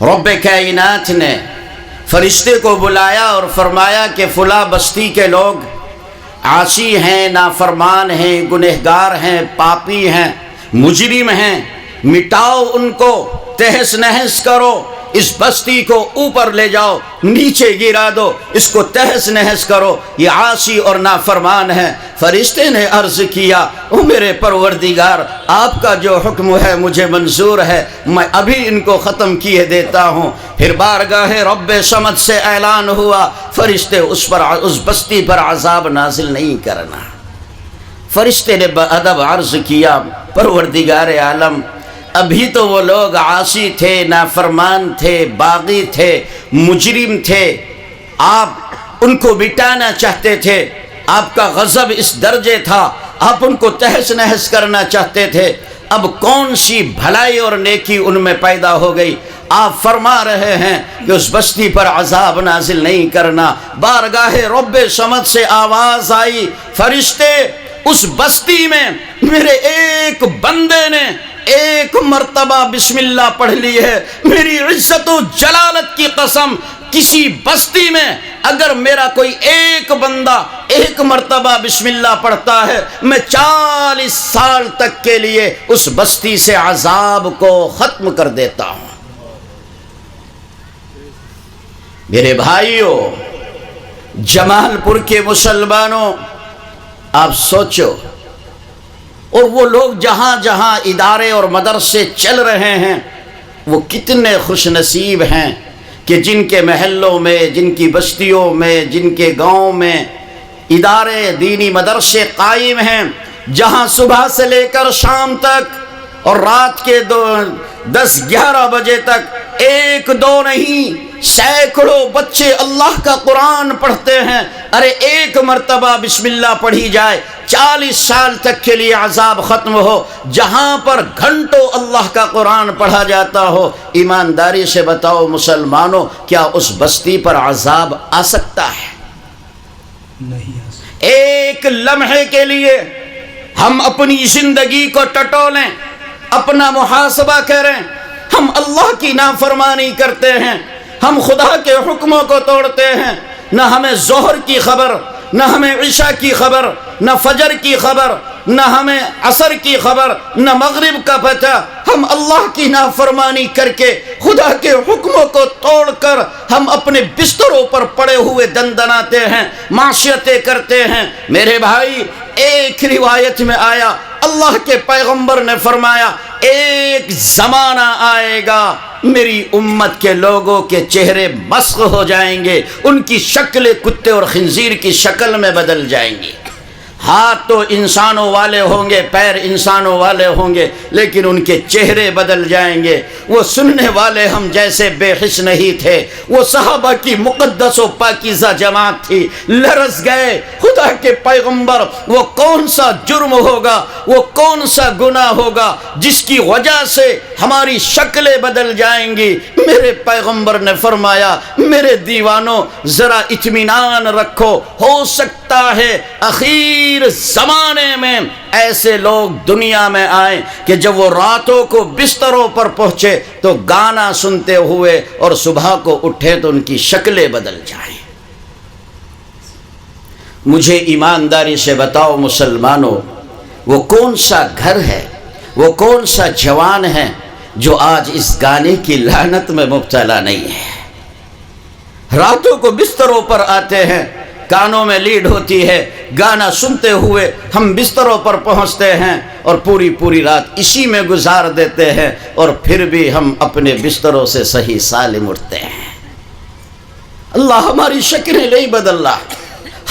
رب کائنات نے فرشتے کو بلایا اور فرمایا کہ فلاں بستی کے لوگ عاصی ہیں، نافرمان ہیں، گنہگار ہیں، پاپی ہیں، مجرم ہیں، مٹاؤ ان کو، تہس نہس کرو، اس بستی کو اوپر لے جاؤ، نیچے گرا دو، اس کو تہس نہس کرو، یہ عاصی اور نافرمان ہے۔ فرشتے نے عرض کیا او میرے پروردگار، آپ کا جو حکم ہے مجھے منظور ہے، میں ابھی ان کو ختم کیے دیتا ہوں۔ پھر بارگاہ رب صمد سے اعلان ہوا فرشتے اس بستی پر عذاب نازل نہیں کرنا۔ فرشتے نے بادب عرض کیا پروردگار عالم، ابھی تو وہ لوگ عاصی تھے، نافرمان تھے، باغی تھے، مجرم تھے، آپ ان کو مٹانا چاہتے تھے، آپ کا غضب اس درجے تھا، آپ ان کو تہس نہس کرنا چاہتے تھے، اب کون سی بھلائی اور نیکی ان میں پیدا ہو گئی؟ آپ فرما رہے ہیں کہ اس بستی پر عذاب نازل نہیں کرنا۔ بارگاہ رب صمد سے آواز آئی فرشتے، اس بستی میں میرے ایک بندے نے ایک مرتبہ بسم اللہ پڑھ لی ہے، میری عزت و جلالت کی قسم، کسی بستی میں اگر میرا کوئی ایک بندہ ایک مرتبہ بسم اللہ پڑھتا ہے، میں 40 سال تک کے لیے اس بستی سے عذاب کو ختم کر دیتا ہوں۔ میرے بھائیوں، جمال پور کے مسلمانوں، آپ سوچو، اور وہ لوگ جہاں جہاں ادارے اور مدرسے چل رہے ہیں وہ کتنے خوش نصیب ہیں کہ جن کے محلوں میں، جن کی بستیوں میں، جن کے گاؤں میں ادارے دینی مدرسے قائم ہیں، جہاں صبح سے لے کر شام تک اور رات کے 10-11 بجے تک ایک دو نہیں سینکڑوں بچے اللہ کا قرآن پڑھتے ہیں۔ ارے ایک مرتبہ بسم اللہ پڑھی جائے، 40 سال تک کے لیے عذاب ختم ہو۔ جہاں پر گھنٹوں اللہ کا قرآن پڑھا جاتا ہو، ایمانداری سے بتاؤ مسلمانوں، کیا اس بستی پر عذاب آ سکتا ہے؟ نہیں آ سکتا۔ ایک لمحے کے لیے ہم اپنی زندگی کو ٹٹولیں، اپنا محاسبہ کریں۔ ہم اللہ کی نافرمانی کرتے ہیں، ہم خدا کے حکموں کو توڑتے ہیں، نہ ہمیں ظہر کی خبر، نہ ہمیں عشاء کی خبر، نہ فجر کی خبر، نہ ہمیں عصر کی خبر، نہ مغرب کا پتہ۔ ہم اللہ کی نافرمانی کر کے، خدا کے حکموں کو توڑ کر ہم اپنے بستروں پر پڑے ہوئے دندناتے ہیں، معصیتیں کرتے ہیں۔ میرے بھائی، ایک روایت میں آیا، اللہ کے پیغمبر نے فرمایا ایک زمانہ آئے گا میری امت کے لوگوں کے چہرے مسخ ہو جائیں گے، ان کی شکلیں کتے اور خنزیر کی شکل میں بدل جائیں گی۔ ہاتھ تو انسانوں والے ہوں گے، پیر انسانوں والے ہوں گے، لیکن ان کے چہرے بدل جائیں گے۔ وہ سننے والے ہم جیسے بے حس نہیں تھے، وہ صحابہ کی مقدس و پاکیزہ جماعت تھی، لرز گئے۔ خدا کے پیغمبر، وہ کون سا جرم ہوگا، وہ کون سا گناہ ہوگا جس کی وجہ سے ہماری شکلیں بدل جائیں گی؟ میرے پیغمبر نے فرمایا میرے دیوانوں ذرا اطمینان رکھو، ہو سکتا ہے اخیر زمانے میں ایسے لوگ دنیا میں آئیں کہ جب وہ راتوں کو بستروں پر پہنچے تو گانا سنتے ہوئے اور صبح کو اٹھے تو ان کی شکلیں بدل جائیں۔ مجھے ایمانداری سے بتاؤ مسلمانوں، وہ کون سا گھر ہے، وہ کون سا جوان ہے جو آج اس گانے کی لعنت میں مبتلا نہیں ہے؟ راتوں کو بستروں پر آتے ہیں، کانوں میں لیڈ ہوتی ہے، گانا سنتے ہوئے ہم بستروں پر پہنچتے ہیں اور پوری رات اسی میں گزار دیتے ہیں، اور پھر بھی ہم اپنے بستروں سے صحیح سالم اٹھتے ہیں۔ اللہ ہماری شکلیں نہیں بدل رہا،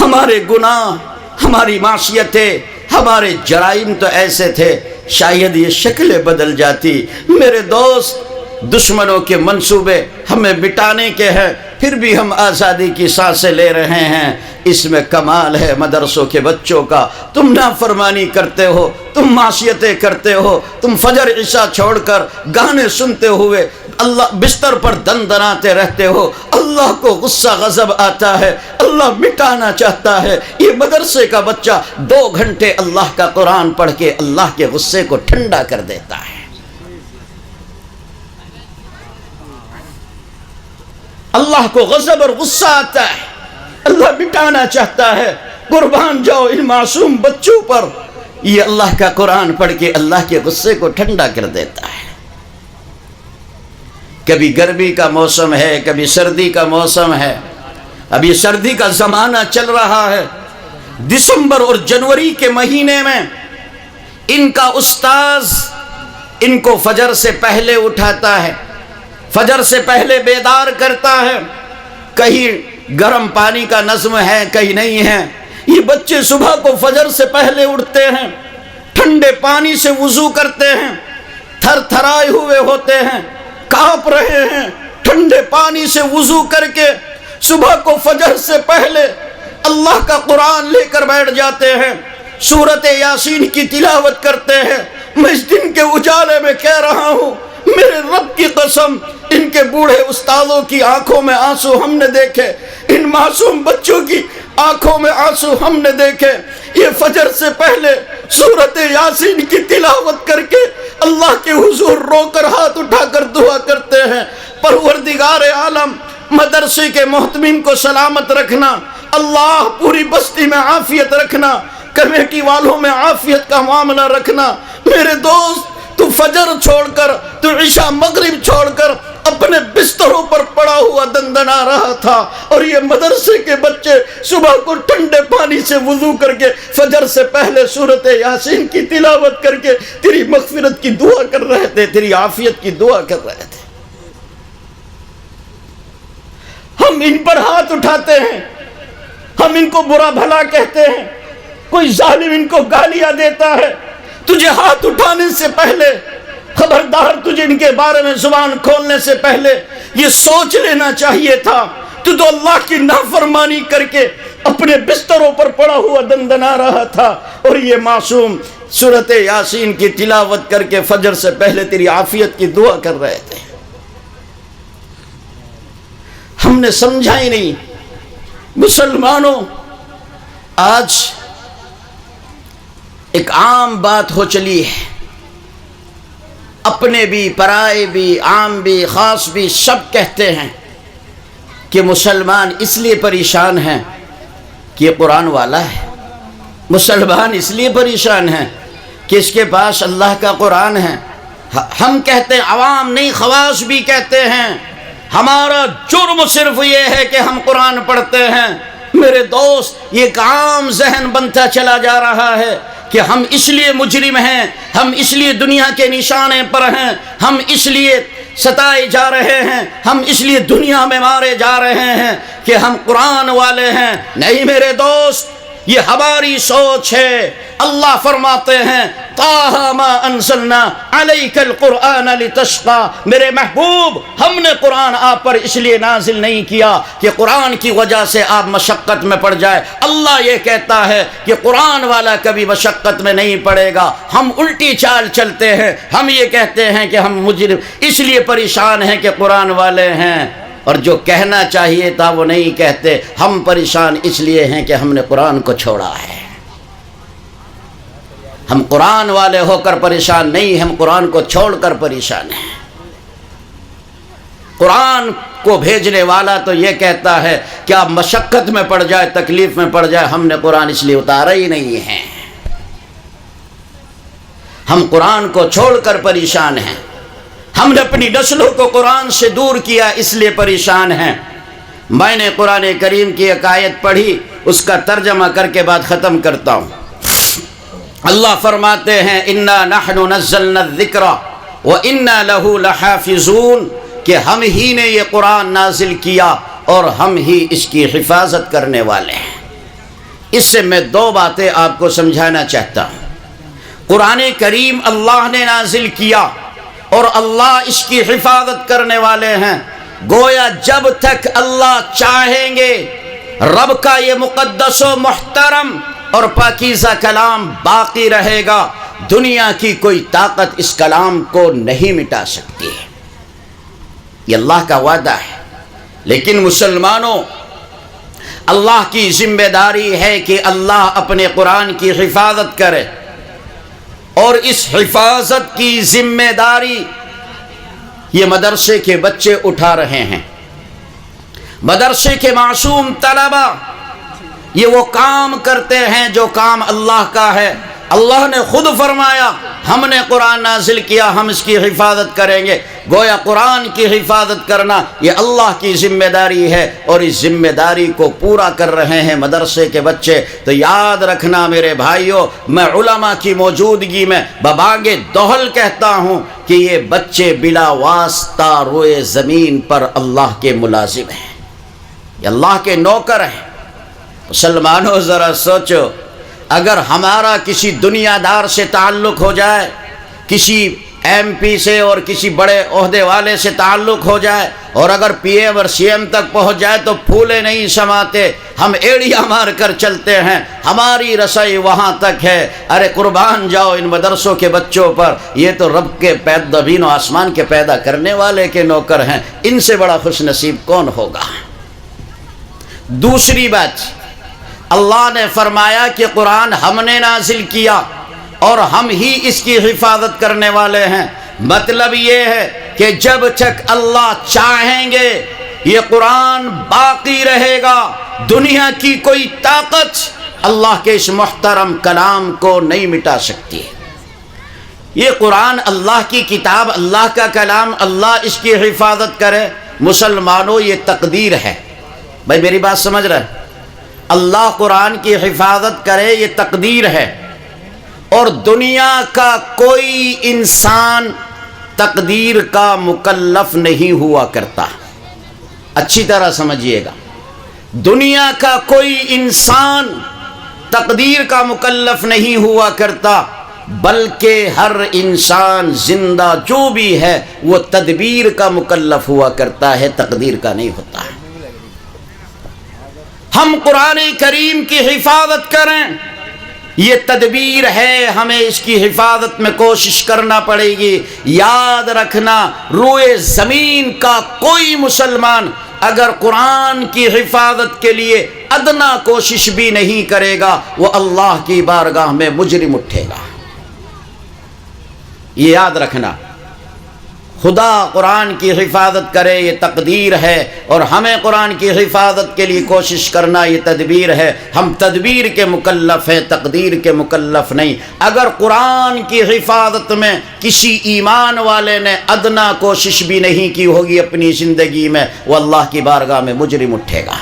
ہمارے گناہ، ہماری معصیتیں، ہمارے جرائم تو ایسے تھے، شاید یہ شکلیں بدل جاتی۔ میرے دوست، دشمنوں کے منصوبے ہمیں مٹانے کے ہیں، پھر بھی ہم آزادی کی سانسیں لے رہے ہیں۔ اس میں کمال ہے مدرسوں کے بچوں کا۔ تم نافرمانی کرتے ہو، تم معصیتیں کرتے ہو، تم فجر عشاء چھوڑ کر گانے سنتے ہوئے اللہ بستر پر دندناتے رہتے ہو۔ اللہ کو غصہ غضب آتا ہے، اللہ مٹانا چاہتا ہے۔ یہ مدرسے کا بچہ 2 گھنٹے اللہ کا قرآن پڑھ کے اللہ کے غصے کو ٹھنڈا کر دیتا ہے۔ اللہ کو غضب اور غصہ آتا ہے، اللہ مٹانا چاہتا ہے۔ قربان جاؤ ان معصوم بچوں پر، یہ اللہ کا قرآن پڑھ کے اللہ کے غصے کو ٹھنڈا کر دیتا ہے۔ کبھی گرمی کا موسم ہے، کبھی سردی کا موسم ہے. اب یہ سردی کا زمانہ چل رہا ہے. دسمبر اور جنوری کے مہینے میں ان کا استاذ ان کو فجر سے پہلے اٹھاتا ہے، فجر سے پہلے بیدار کرتا ہے. کہیں گرم پانی کا نظم ہے، کہیں نہیں ہے. یہ بچے صبح کو فجر سے پہلے اٹھتے ہیں، ٹھنڈے پانی سے وضو کرتے ہیں، تھر تھرائے ہوئے ہوتے ہیں، کانپ رہے ہیں. ٹھنڈے پانی سے وضو کر کے صبح کو فجر سے پہلے اللہ کا قرآن لے کر بیٹھ جاتے ہیں، سورۃ یاسین کی تلاوت کرتے ہیں. میں اس دن کے اجالے میں کہہ رہا ہوں، میرے رب کی قسم، ان کے بوڑھے استادوں کی آنکھوں میں آنسو ہم نے دیکھے، ان معصوم بچوں کی آنکھوں میں آنسو ہم نے دیکھے. یہ فجر سے پہلے سورۃ یاسین کی تلاوت کر کے اللہ کے حضور رو کر ہاتھ اٹھا کر دعا کرتے ہیں، پروردگار عالم مدرسے کے محتمین کو سلامت رکھنا، اللہ پوری بستی میں عافیت رکھنا، کمیٹی والوں میں عافیت کا معاملہ رکھنا. میرے دوست، تو فجر چھوڑ کر، تو عشاء مغرب چھوڑ کر اپنے بستروں پر پڑا ہوا دندنا رہا تھا، اور یہ مدرسے کے بچے صبح کو ٹھنڈے پانی سے وضو کر کے فجر سے پہلے سورۃ یاسین کی تلاوت کر کے تیری مغفرت کی دعا کر رہے تھے، تیری عافیت کی دعا کر رہے تھے. ہم ان پر ہاتھ اٹھاتے ہیں، ہم ان کو برا بھلا کہتے ہیں، کوئی ظالم ان کو گالیاں دیتا ہے. تجھے ہاتھ اٹھانے سے پہلے خبردار، تجھے ان کے بارے میں زبان کھولنے سے پہلے یہ سوچ لینا چاہیے تھا. تو اللہ کی نافرمانی کر کے اپنے بستروں پر پڑا ہوا دندنا رہا تھا، اور یہ معصوم سورۃ یاسین کی تلاوت کر کے فجر سے پہلے تیری عافیت کی دعا کر رہے تھے. ہم نے سمجھا ہی نہیں. مسلمانوں، آج ایک عام بات ہو چلی ہے، اپنے بھی پرائے بھی عام بھی خاص بھی سب کہتے ہیں کہ مسلمان اس لیے پریشان ہیں کہ یہ قرآن والا ہے. مسلمان اس لیے پریشان ہیں کہ اس کے پاس اللہ کا قرآن ہے. ہم کہتے ہیں، عوام نہیں خواص بھی کہتے ہیں، ہمارا جرم صرف یہ ہے کہ ہم قرآن پڑھتے ہیں. میرے دوست، یہ ایک عام ذہن بنتا چلا جا رہا ہے کہ ہم اس لیے مجرم ہیں، ہم اس لیے دنیا کے نشانے پر ہیں، ہم اس لیے ستائے جا رہے ہیں، ہم اس لیے دنیا میں مارے جا رہے ہیں کہ ہم قرآن والے ہیں. نہیں میرے دوست، یہ ہماری سوچ ہے. اللہ فرماتے ہیں، طٰہٰ مَا أَنزَلْنَا عَلَيْكَ الْقُرْآنَ لِتَشْقَىٰ، میرے محبوب، ہم نے قرآن آپ پر اس لیے نازل نہیں کیا کہ قرآن کی وجہ سے آپ مشقت میں پڑ جائے. اللہ یہ کہتا ہے کہ قرآن والا کبھی مشقت میں نہیں پڑے گا. ہم الٹی چال چلتے ہیں، ہم یہ کہتے ہیں کہ ہم مجرم اس لیے پریشان ہیں کہ قرآن والے ہیں، اور جو کہنا چاہیے تھا وہ نہیں کہتے. ہم پریشان اس لیے ہیں کہ ہم نے قرآن کو چھوڑا ہے. ہم قرآن والے ہو کر پریشان نہیں، ہم قرآن کو چھوڑ کر پریشان ہیں. قرآن کو بھیجنے والا تو یہ کہتا ہے کہ آپ مشقت میں پڑ جائے، تکلیف میں پڑ جائے، ہم نے قرآن اس لیے اتارا ہی نہیں ہے. ہم قرآن کو چھوڑ کر پریشان ہیں. ہم نے اپنی نسلوں کو قرآن سے دور کیا، اس لیے پریشان ہیں. میں نے قرآن کریم کی ایک آیت پڑھی، اس کا ترجمہ کر کے بعد ختم کرتا ہوں. اللہ فرماتے ہیں، اِنَّا نَحْنُ نَزَّلْنَا الذِّكْرَ وَإِنَّا لَهُ لَحَافِظُونَ، کہ ہم ہی نے یہ قرآن نازل کیا اور ہم ہی اس کی حفاظت کرنے والے ہیں. اس سے میں دو باتیں آپ کو سمجھانا چاہتا ہوں. قرآن کریم اللہ نے نازل کیا اور اللہ اس کی حفاظت کرنے والے ہیں. گویا جب تک اللہ چاہیں گے رب کا یہ مقدس و محترم اور پاکیزہ کلام باقی رہے گا. دنیا کی کوئی طاقت اس کلام کو نہیں مٹا سکتی ہے. یہ اللہ کا وعدہ ہے. لیکن مسلمانوں، اللہ کی ذمہ داری ہے کہ اللہ اپنے قرآن کی حفاظت کرے، اور اس حفاظت کی ذمہ داری یہ مدرسے کے بچے اٹھا رہے ہیں. مدرسے کے معصوم طلبہ یہ وہ کام کرتے ہیں جو کام اللہ کا ہے. اللہ نے خود فرمایا ہم نے قرآن نازل کیا، ہم اس کی حفاظت کریں گے۔ گویا قرآن کی حفاظت کرنا یہ اللہ کی ذمہ داری ہے، اور اس ذمہ داری کو پورا کر رہے ہیں مدرسے کے بچے۔ تو یاد رکھنا میرے بھائیوں، میں علماء کی موجودگی میں بباغ دہل کہتا ہوں کہ یہ بچے بلا واسطہ روئے زمین پر اللہ کے ملازم ہیں، یہ اللہ کے نوکر ہیں۔ مسلمانوں ذرا سوچو، اگر ہمارا کسی دنیا دار سے تعلق ہو جائے، کسی ایم پی سے اور کسی بڑے عہدے والے سے تعلق ہو جائے، اور اگر پی ایم اور سی ایم تک پہنچ جائے تو پھولے نہیں سماتے، ہم ایڑیاں مار کر چلتے ہیں، ہماری رسائی وہاں تک ہے۔ ارے قربان جاؤ ان مدرسوں کے بچوں پر، یہ تو رب کے زمین و آسمان کے پیدا کرنے والے کے نوکر ہیں، ان سے بڑا خوش نصیب کون ہوگا؟ دوسری بات، اللہ نے فرمایا کہ قرآن ہم نے نازل کیا اور ہم ہی اس کی حفاظت کرنے والے ہیں۔ مطلب یہ ہے کہ جب تک اللہ چاہیں گے یہ قرآن باقی رہے گا، دنیا کی کوئی طاقت اللہ کے اس محترم کلام کو نہیں مٹا سکتی۔ یہ قرآن اللہ کی کتاب، اللہ کا کلام، اللہ اس کی حفاظت کرے۔ مسلمانوں یہ تقدیر ہے، بھائی میری بات سمجھ رہے ہیں؟ اللہ قرآن کی حفاظت کرے یہ تقدیر ہے، اور دنیا کا کوئی انسان تقدیر کا مکلف نہیں ہوا کرتا۔ اچھی طرح سمجھیے گا، دنیا کا کوئی انسان تقدیر کا مکلف نہیں ہوا کرتا، بلکہ ہر انسان زندہ جو بھی ہے وہ تدبیر کا مکلف ہوا کرتا ہے، تقدیر کا نہیں ہوتا ہے۔ ہم قرآن کریم کی حفاظت کریں، یہ تدبیر ہے، ہمیں اس کی حفاظت میں کوشش کرنا پڑے گی۔ یاد رکھنا، روئے زمین کا کوئی مسلمان اگر قرآن کی حفاظت کے لیے ادنا کوشش بھی نہیں کرے گا، وہ اللہ کی بارگاہ میں مجرم اٹھے گا۔ یہ یاد رکھنا، خدا قرآن کی حفاظت کرے یہ تقدیر ہے، اور ہمیں قرآن کی حفاظت کے لیے کوشش کرنا یہ تدبیر ہے۔ ہم تدبیر کے مکلف ہیں، تقدیر کے مکلف نہیں۔ اگر قرآن کی حفاظت میں کسی ایمان والے نے ادنا کوشش بھی نہیں کی ہوگی اپنی زندگی میں، وہ اللہ کی بارگاہ میں مجرم اٹھے گا۔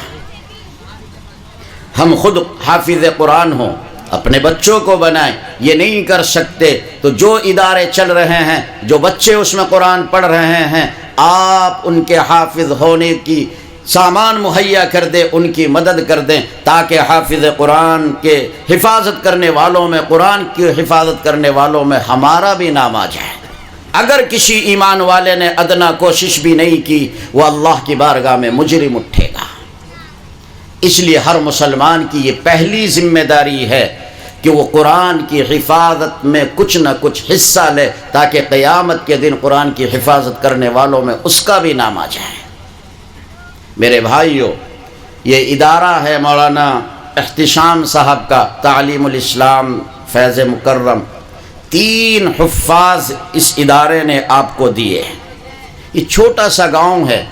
ہم خود حافظ قرآن ہوں، اپنے بچوں کو بنائیں، یہ نہیں کر سکتے تو جو ادارے چل رہے ہیں، جو بچے اس میں قرآن پڑھ رہے ہیں، آپ ان کے حافظ ہونے کی سامان مہیا کر دیں، ان کی مدد کر دیں، تاکہ حافظ قرآن کے حفاظت کرنے والوں میں، قرآن کی حفاظت کرنے والوں میں ہمارا بھی نام آ جائے۔ اگر کسی ایمان والے نے ادنا کوشش بھی نہیں کی، وہ اللہ کی بارگاہ میں مجرم اٹھے گا۔ اس لیے ہر مسلمان کی یہ پہلی ذمہ داری ہے کہ وہ قرآن کی حفاظت میں کچھ نہ کچھ حصہ لے، تاکہ قیامت کے دن قرآن کی حفاظت کرنے والوں میں اس کا بھی نام آ جائے۔ میرے بھائیوں، یہ ادارہ ہے مولانا احتشام صاحب کا، تعلیم الاسلام فیض مکرم۔ 3 حفاظ اس ادارے نے آپ کو دیے ہیں۔ یہ چھوٹا سا گاؤں ہے،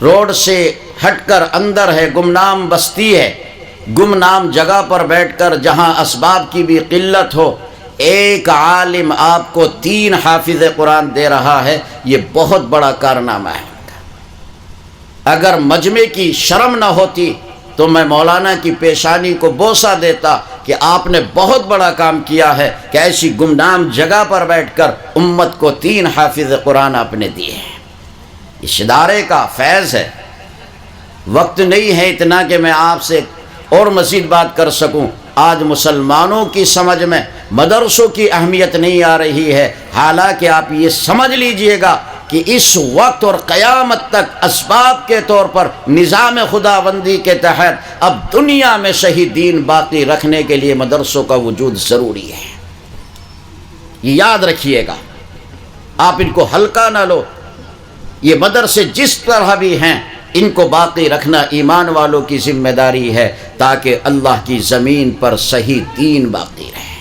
روڈ سے ہٹ کر اندر ہے، گمنام بستی ہے، گمنام جگہ پر بیٹھ کر جہاں اسباب کی بھی قلت ہو، ایک عالم آپ کو 3 حافظ قرآن دے رہا ہے، یہ بہت بڑا کارنامہ ہے۔ اگر مجمع کی شرم نہ ہوتی تو میں مولانا کی پیشانی کو بوسہ دیتا کہ آپ نے بہت بڑا کام کیا ہے کہ ایسی گمنام جگہ پر بیٹھ کر امت کو 3 حافظ قرآن آپ نے دیے ہیں۔ اس ادارے کا فیض ہے۔ وقت نہیں ہے اتنا کہ میں آپ سے اور مزید بات کر سکوں۔ آج مسلمانوں کی سمجھ میں مدرسوں کی اہمیت نہیں آ رہی ہے، حالانکہ آپ یہ سمجھ لیجئے گا کہ اس وقت اور قیامت تک اسباب کے طور پر نظام خداوندی کے تحت اب دنیا میں صحیح دین باقی رکھنے کے لیے مدرسوں کا وجود ضروری ہے۔ یہ یاد رکھیے گا، آپ ان کو ہلکا نہ لو۔ یہ مدرسے جس طرح بھی ہیں ان کو باقی رکھنا ایمان والوں کی ذمہ داری ہے، تاکہ اللہ کی زمین پر صحیح دین باقی رہے۔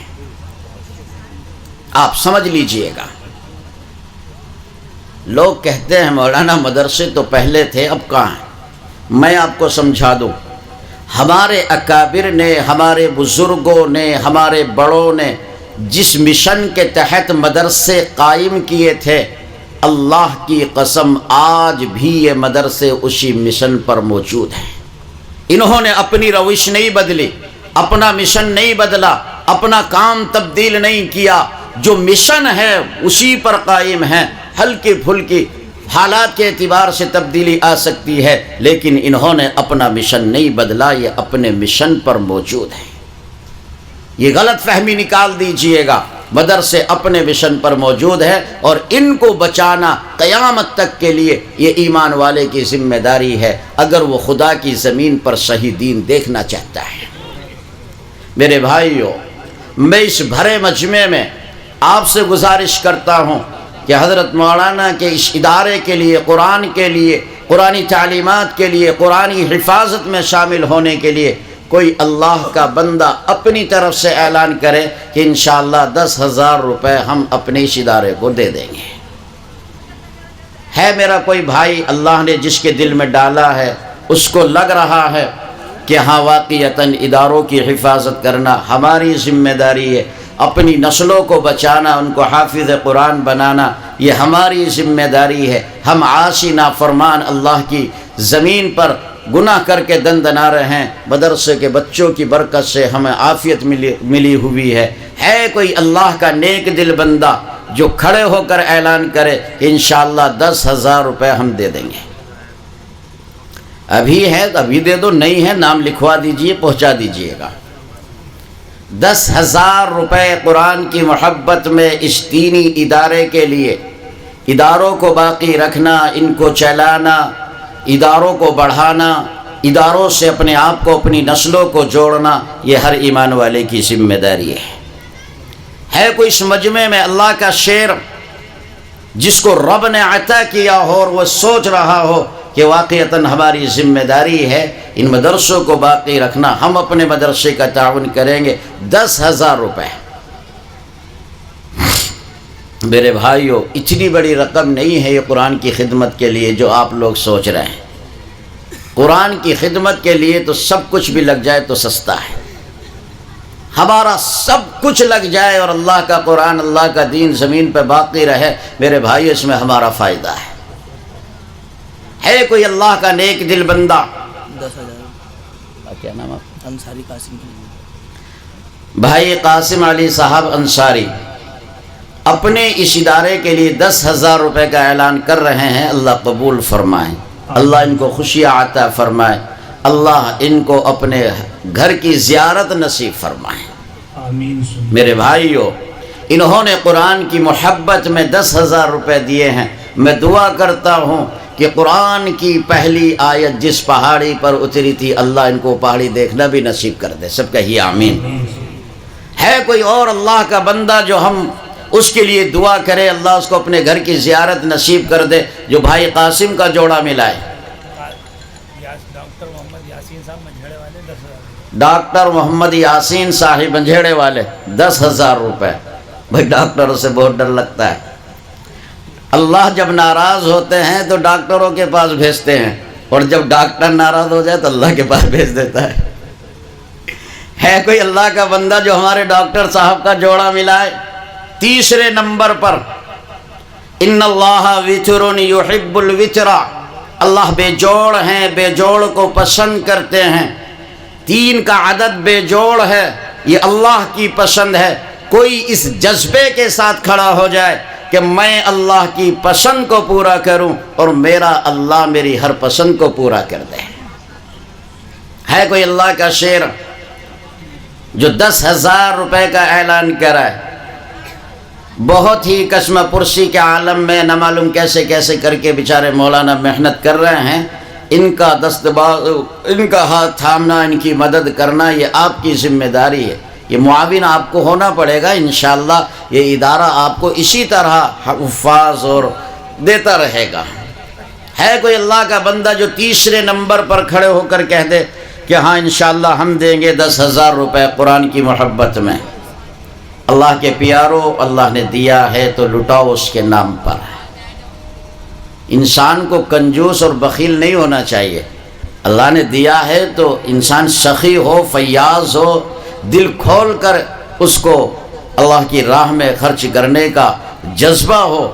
آپ سمجھ لیجئے گا۔ لوگ کہتے ہیں مولانا مدرسے تو پہلے تھے، اب کہاں ہیں؟ میں آپ کو سمجھا دوں، ہمارے اکابر نے، ہمارے بزرگوں نے، ہمارے بڑوں نے جس مشن کے تحت مدرسے قائم کیے تھے، اللہ کی قسم آج بھی یہ مدرسے اسی مشن پر موجود ہیں۔ انہوں نے اپنی روش نہیں بدلی، اپنا مشن نہیں بدلا، اپنا کام تبدیل نہیں کیا، جو مشن ہے اسی پر قائم ہے۔ ہلکی پھلکی حالات کے اعتبار سے تبدیلی آ سکتی ہے، لیکن انہوں نے اپنا مشن نہیں بدلا، یہ اپنے مشن پر موجود ہیں۔ یہ غلط فہمی نکال دیجئے گا، مدرسے اپنے مشن پر موجود ہے اور ان کو بچانا قیامت تک کے لیے یہ ایمان والے کی ذمہ داری ہے، اگر وہ خدا کی زمین پر صحیح دین دیکھنا چاہتا ہے۔ میرے بھائیوں، میں اس بھرے مجمع میں آپ سے گزارش کرتا ہوں کہ حضرت مولانا کے اس ادارے کے لیے، قرآن کے لیے، قرآنی تعلیمات کے لیے، قرآنی حفاظت میں شامل ہونے کے لیے کوئی اللہ کا بندہ اپنی طرف سے اعلان کرے کہ انشاءاللہ 10,000 روپے ہم اپنے اس ادارے کو دے دیں گے۔ ہے میرا کوئی بھائی اللہ نے جس کے دل میں ڈالا ہے، اس کو لگ رہا ہے کہ ہاں واقعتاً اداروں کی حفاظت کرنا ہماری ذمہ داری ہے، اپنی نسلوں کو بچانا، ان کو حافظ قرآن بنانا یہ ہماری ذمہ داری ہے، ہم عاصی نافرمان اللہ کی زمین پر گناہ کر کے دندنا رہے ہیں، مدرسے کے بچوں کی برکت سے ہمیں عافیت ملی ہوئی ہے کوئی اللہ کا نیک دل بندہ جو کھڑے ہو کر اعلان کرے کہ انشاءاللہ 10,000 روپے ہم دے دیں گے؟ ابھی ہے تو ابھی دے دو، نہیں ہے نام لکھوا دیجئے، پہنچا دیجئے گا۔ 10,000 روپے قرآن کی محبت میں اس دینی ادارے کے لیے، اداروں کو باقی رکھنا، ان کو چلانا، اداروں کو بڑھانا، اداروں سے اپنے آپ کو، اپنی نسلوں کو جوڑنا، یہ ہر ایمان والے کی ذمہ داری ہے کوئی اس مجمع میں اللہ کا شعر جس کو رب نے عطا کیا ہو اور وہ سوچ رہا ہو کہ واقعتاً ہماری ذمہ داری ہے ان مدرسوں کو باقی رکھنا، ہم اپنے مدرسے کا تعاون کریں گے؟ 10,000 روپے میرے بھائیوں اتنی بڑی رقم نہیں ہے یہ قرآن کی خدمت کے لیے جو آپ لوگ سوچ رہے ہیں۔ قرآن کی خدمت کے لیے تو سب کچھ بھی لگ جائے تو سستا ہے، ہمارا سب کچھ لگ جائے اور اللہ کا قرآن، اللہ کا دین زمین پہ باقی رہے، میرے بھائی اس میں ہمارا فائدہ ہے کوئی اللہ کا نیک دل بندہ؟ 10,000 کیا نام آپ؟ انصاری قاسم بھائی قاسم علی صاحب انصاری اپنے اس ادارے کے لیے 10,000 روپے کا اعلان کر رہے ہیں۔ اللہ قبول فرمائے، اللہ ان کو خوشیاں عطا فرمائے، اللہ ان کو اپنے گھر کی زیارت نصیب فرمائے۔ آمین۔ میرے بھائیوں انہوں نے قرآن کی محبت میں 10,000 روپے دیے ہیں۔ میں دعا کرتا ہوں کہ قرآن کی پہلی آیت جس پہاڑی پر اتری تھی اللہ ان کو پہاڑی دیکھنا بھی نصیب کر دے، سب کہیے آمین۔ ہے کوئی اور اللہ کا بندہ جو ہم اس کے لیے دعا کرے اللہ اس کو اپنے گھر کی زیارت نصیب کر دے، جو بھائی قاسم کا جوڑا ملا ہے؟ ڈاکٹر محمد یاسین صاحب منجھیڑے والے 10,000۔ ڈاکٹر محمد یاسین صاحب منجھیڑے والے 10,000 روپے۔ بھائی ڈاکٹروں سے بہت ڈر لگتا ہے، اللہ جب ناراض ہوتے ہیں تو ڈاکٹروں کے پاس بھیجتے ہیں، اور جب ڈاکٹر ناراض ہو جائے تو اللہ کے پاس بھیج دیتا ہے کوئی اللہ کا بندہ جو ہمارے ڈاکٹر صاحب کا جوڑا ملا ہے؟ تیسرے نمبر پر ان اللہ وتر یحب الوتر، اللہ بے جوڑ ہیں، بے جوڑ کو پسند کرتے ہیں۔ 3 کا عدد بے جوڑ ہے، یہ اللہ کی پسند ہے۔ کوئی اس جذبے کے ساتھ کھڑا ہو جائے کہ میں اللہ کی پسند کو پورا کروں اور میرا اللہ میری ہر پسند کو پورا کر دے۔ ہے کوئی اللہ کا شعر جو 10,000 روپے کا اعلان کرائے؟ بہت ہی قسم پرسی کے عالم میں نہ معلوم کیسے کیسے کر کے بیچارے مولانا محنت کر رہے ہیں، ان کا ہاتھ تھامنا، ان کی مدد کرنا یہ آپ کی ذمہ داری ہے، یہ معاون آپ کو ہونا پڑے گا۔ انشاءاللہ یہ ادارہ آپ کو اسی طرح حفاظ اور دیتا رہے گا۔ ہے کوئی اللہ کا بندہ جو تیسرے نمبر پر کھڑے ہو کر کہہ دے کہ ہاں انشاءاللہ ہم دیں گے 10,000 روپے قرآن کی محبت میں؟ اللہ کے پیاروں اللہ نے دیا ہے تو لٹاؤ اس کے نام پر۔ انسان کو کنجوس اور بخیل نہیں ہونا چاہیے، اللہ نے دیا ہے تو انسان سخی ہو، فیاض ہو، دل کھول کر اس کو اللہ کی راہ میں خرچ کرنے کا جذبہ ہو۔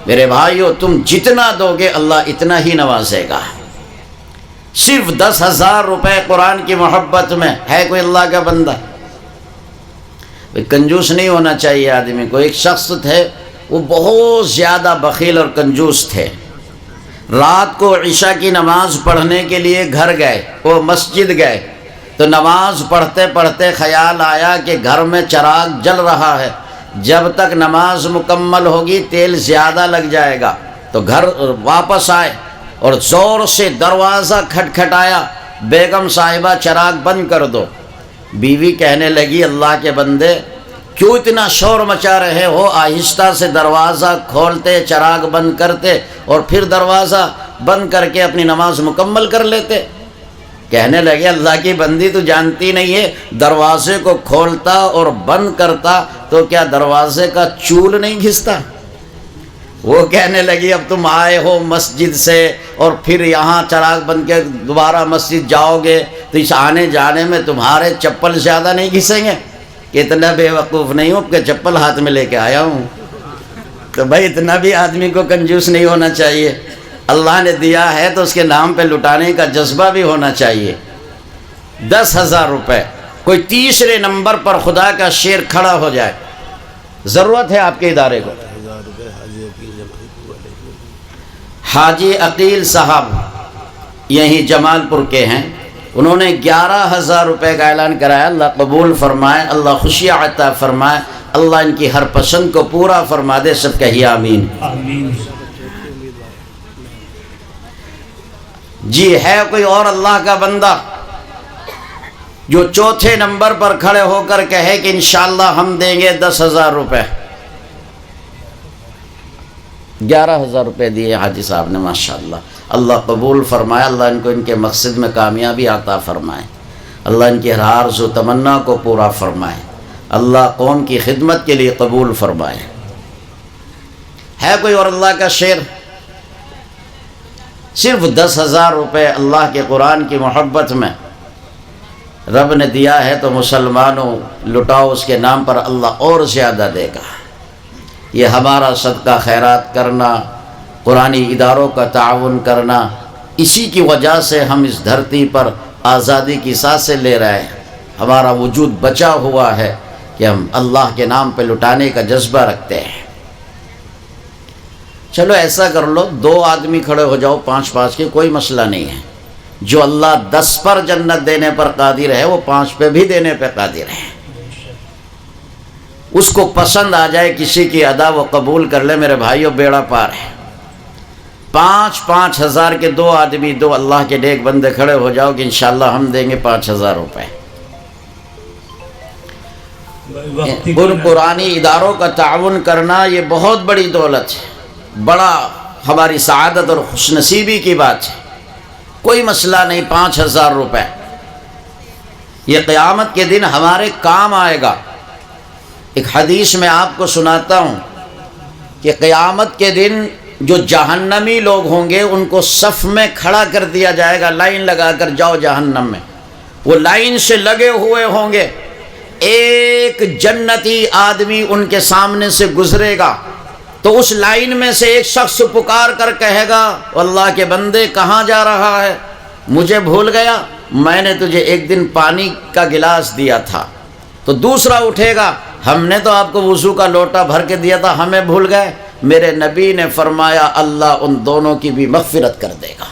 میرے بھائیو، تم جتنا دو گے اللہ اتنا ہی نوازے گا۔ صرف 10,000 روپے قرآن کی محبت میں ہے کوئی اللہ کا بندہ؟ کنجوس نہیں ہونا چاہیے آدمی کو۔ ایک شخص تھے، وہ بہت زیادہ بخیل اور کنجوس تھے۔ رات کو عشاء کی نماز پڑھنے کے لیے گھر گئے، وہ مسجد گئے تو نماز پڑھتے پڑھتے خیال آیا کہ گھر میں چراغ جل رہا ہے، جب تک نماز مکمل ہوگی تیل زیادہ لگ جائے گا۔ تو گھر واپس آئے اور زور سے دروازہ کھٹکھٹایا، بیگم صاحبہ چراغ بند کر دو۔ بیوی کہنے لگی اللہ کے بندے کیوں اتنا شور مچا رہے ہو، آہستہ سے دروازہ کھولتے، چراغ بند کرتے اور پھر دروازہ بند کر کے اپنی نماز مکمل کر لیتے۔ کہنے لگے اللہ کی بندی تو جانتی نہیں ہے، دروازے کو کھولتا اور بند کرتا تو کیا دروازے کا چول نہیں گھستا؟ وہ کہنے لگی اب تم آئے ہو مسجد سے اور پھر یہاں چراغ بند کے دوبارہ مسجد جاؤ گے تو اس آنے جانے میں تمہارے چپل زیادہ نہیں گھسیں گے؟ کہ اتنا بے وقوف نہیں ہوں کہ چپل ہاتھ میں لے کے آیا ہوں۔ تو بھائی اتنا بھی آدمی کو کنجوس نہیں ہونا چاہیے۔ اللہ نے دیا ہے تو اس کے نام پہ لٹانے کا جذبہ بھی ہونا چاہیے۔ 10,000 روپے، کوئی تیسرے نمبر پر خدا کا شیر کھڑا ہو جائے۔ ضرورت ہے آپ کے ادارے کو۔ حاجی عقیل صاحب یہیں جمال پور کے ہیں، انہوں نے 11,000 روپے کا اعلان کرایا۔ اللہ قبول فرمائے، اللہ خوشیاں عطا فرمائے، اللہ ان کی ہر پسند کو پورا فرما دے، سب کہیے آمین۔ آمین۔ جی ہے کوئی اور اللہ کا بندہ جو چوتھے نمبر پر کھڑے ہو کر کہے کہ انشاءاللہ ہم دیں گے 10,000 روپے؟ 11,000 روپے دیے حاجی صاحب نے، ماشاءاللہ۔ اللہ قبول فرمائے، اللہ ان کو ان کے مقصد میں کامیابی عطا فرمائے، اللہ ان کی ہر آرزو و تمنا کو پورا فرمائے، اللہ قوم کی خدمت کے لیے قبول فرمائے۔ ہے کوئی اور اللہ کا شیر؟ صرف 10,000 روپے اللہ کے قرآن کی محبت میں رب نے دیا ہے تو مسلمانوں لٹاؤ اس کے نام پر، اللہ اور زیادہ دے گا۔ یہ ہمارا صدقہ خیرات کرنا، قرآنی اداروں کا تعاون کرنا، اسی کی وجہ سے ہم اس دھرتی پر آزادی کی سانسیں لے رہے ہیں۔ ہمارا وجود بچا ہوا ہے کہ ہم اللہ کے نام پہ لٹانے کا جذبہ رکھتے ہیں۔ چلو ایسا کر لو، 2 آدمی کھڑے ہو جاؤ 5-5 کے، کوئی مسئلہ نہیں ہے۔ جو اللہ 10 پر جنت دینے پر قادر ہے وہ 5 پہ بھی دینے پہ قادر ہے۔ اس کو پسند آ جائے کسی کی ادا وہ قبول کر لے، میرے بھائیو بیڑا پار ہے۔ 5-5 ہزار کے 2 آدمی، 2 اللہ کے نیک بندے کھڑے ہو جاؤ کہ انشاءاللہ ہم دیں گے 5,000 روپے۔ ان قرآنی اداروں کا تعاون کرنا یہ بہت بڑی دولت ہے، بڑا ہماری سعادت اور خوش نصیبی کی بات ہے۔ کوئی مسئلہ نہیں، 5,000 روپے یہ قیامت کے دن ہمارے کام آئے گا۔ ایک حدیث میں آپ کو سناتا ہوں کہ قیامت کے دن جو جہنمی لوگ ہوں گے ان کو صف میں کھڑا کر دیا جائے گا، لائن لگا کر جاؤ جہنم میں۔ وہ لائن سے لگے ہوئے ہوں گے، ایک جنتی آدمی ان کے سامنے سے گزرے گا تو اس لائن میں سے ایک شخص پکار کر کہے گا اللہ کے بندے کہاں جا رہا ہے؟ مجھے بھول گیا، میں نے تجھے ایک دن پانی کا گلاس دیا تھا۔ تو دوسرا اٹھے گا، ہم نے تو آپ کو وضو کا لوٹا بھر کے دیا تھا، ہمیں بھول گئے۔ میرے نبی نے فرمایا اللہ ان دونوں کی بھی مغفرت کر دے گا۔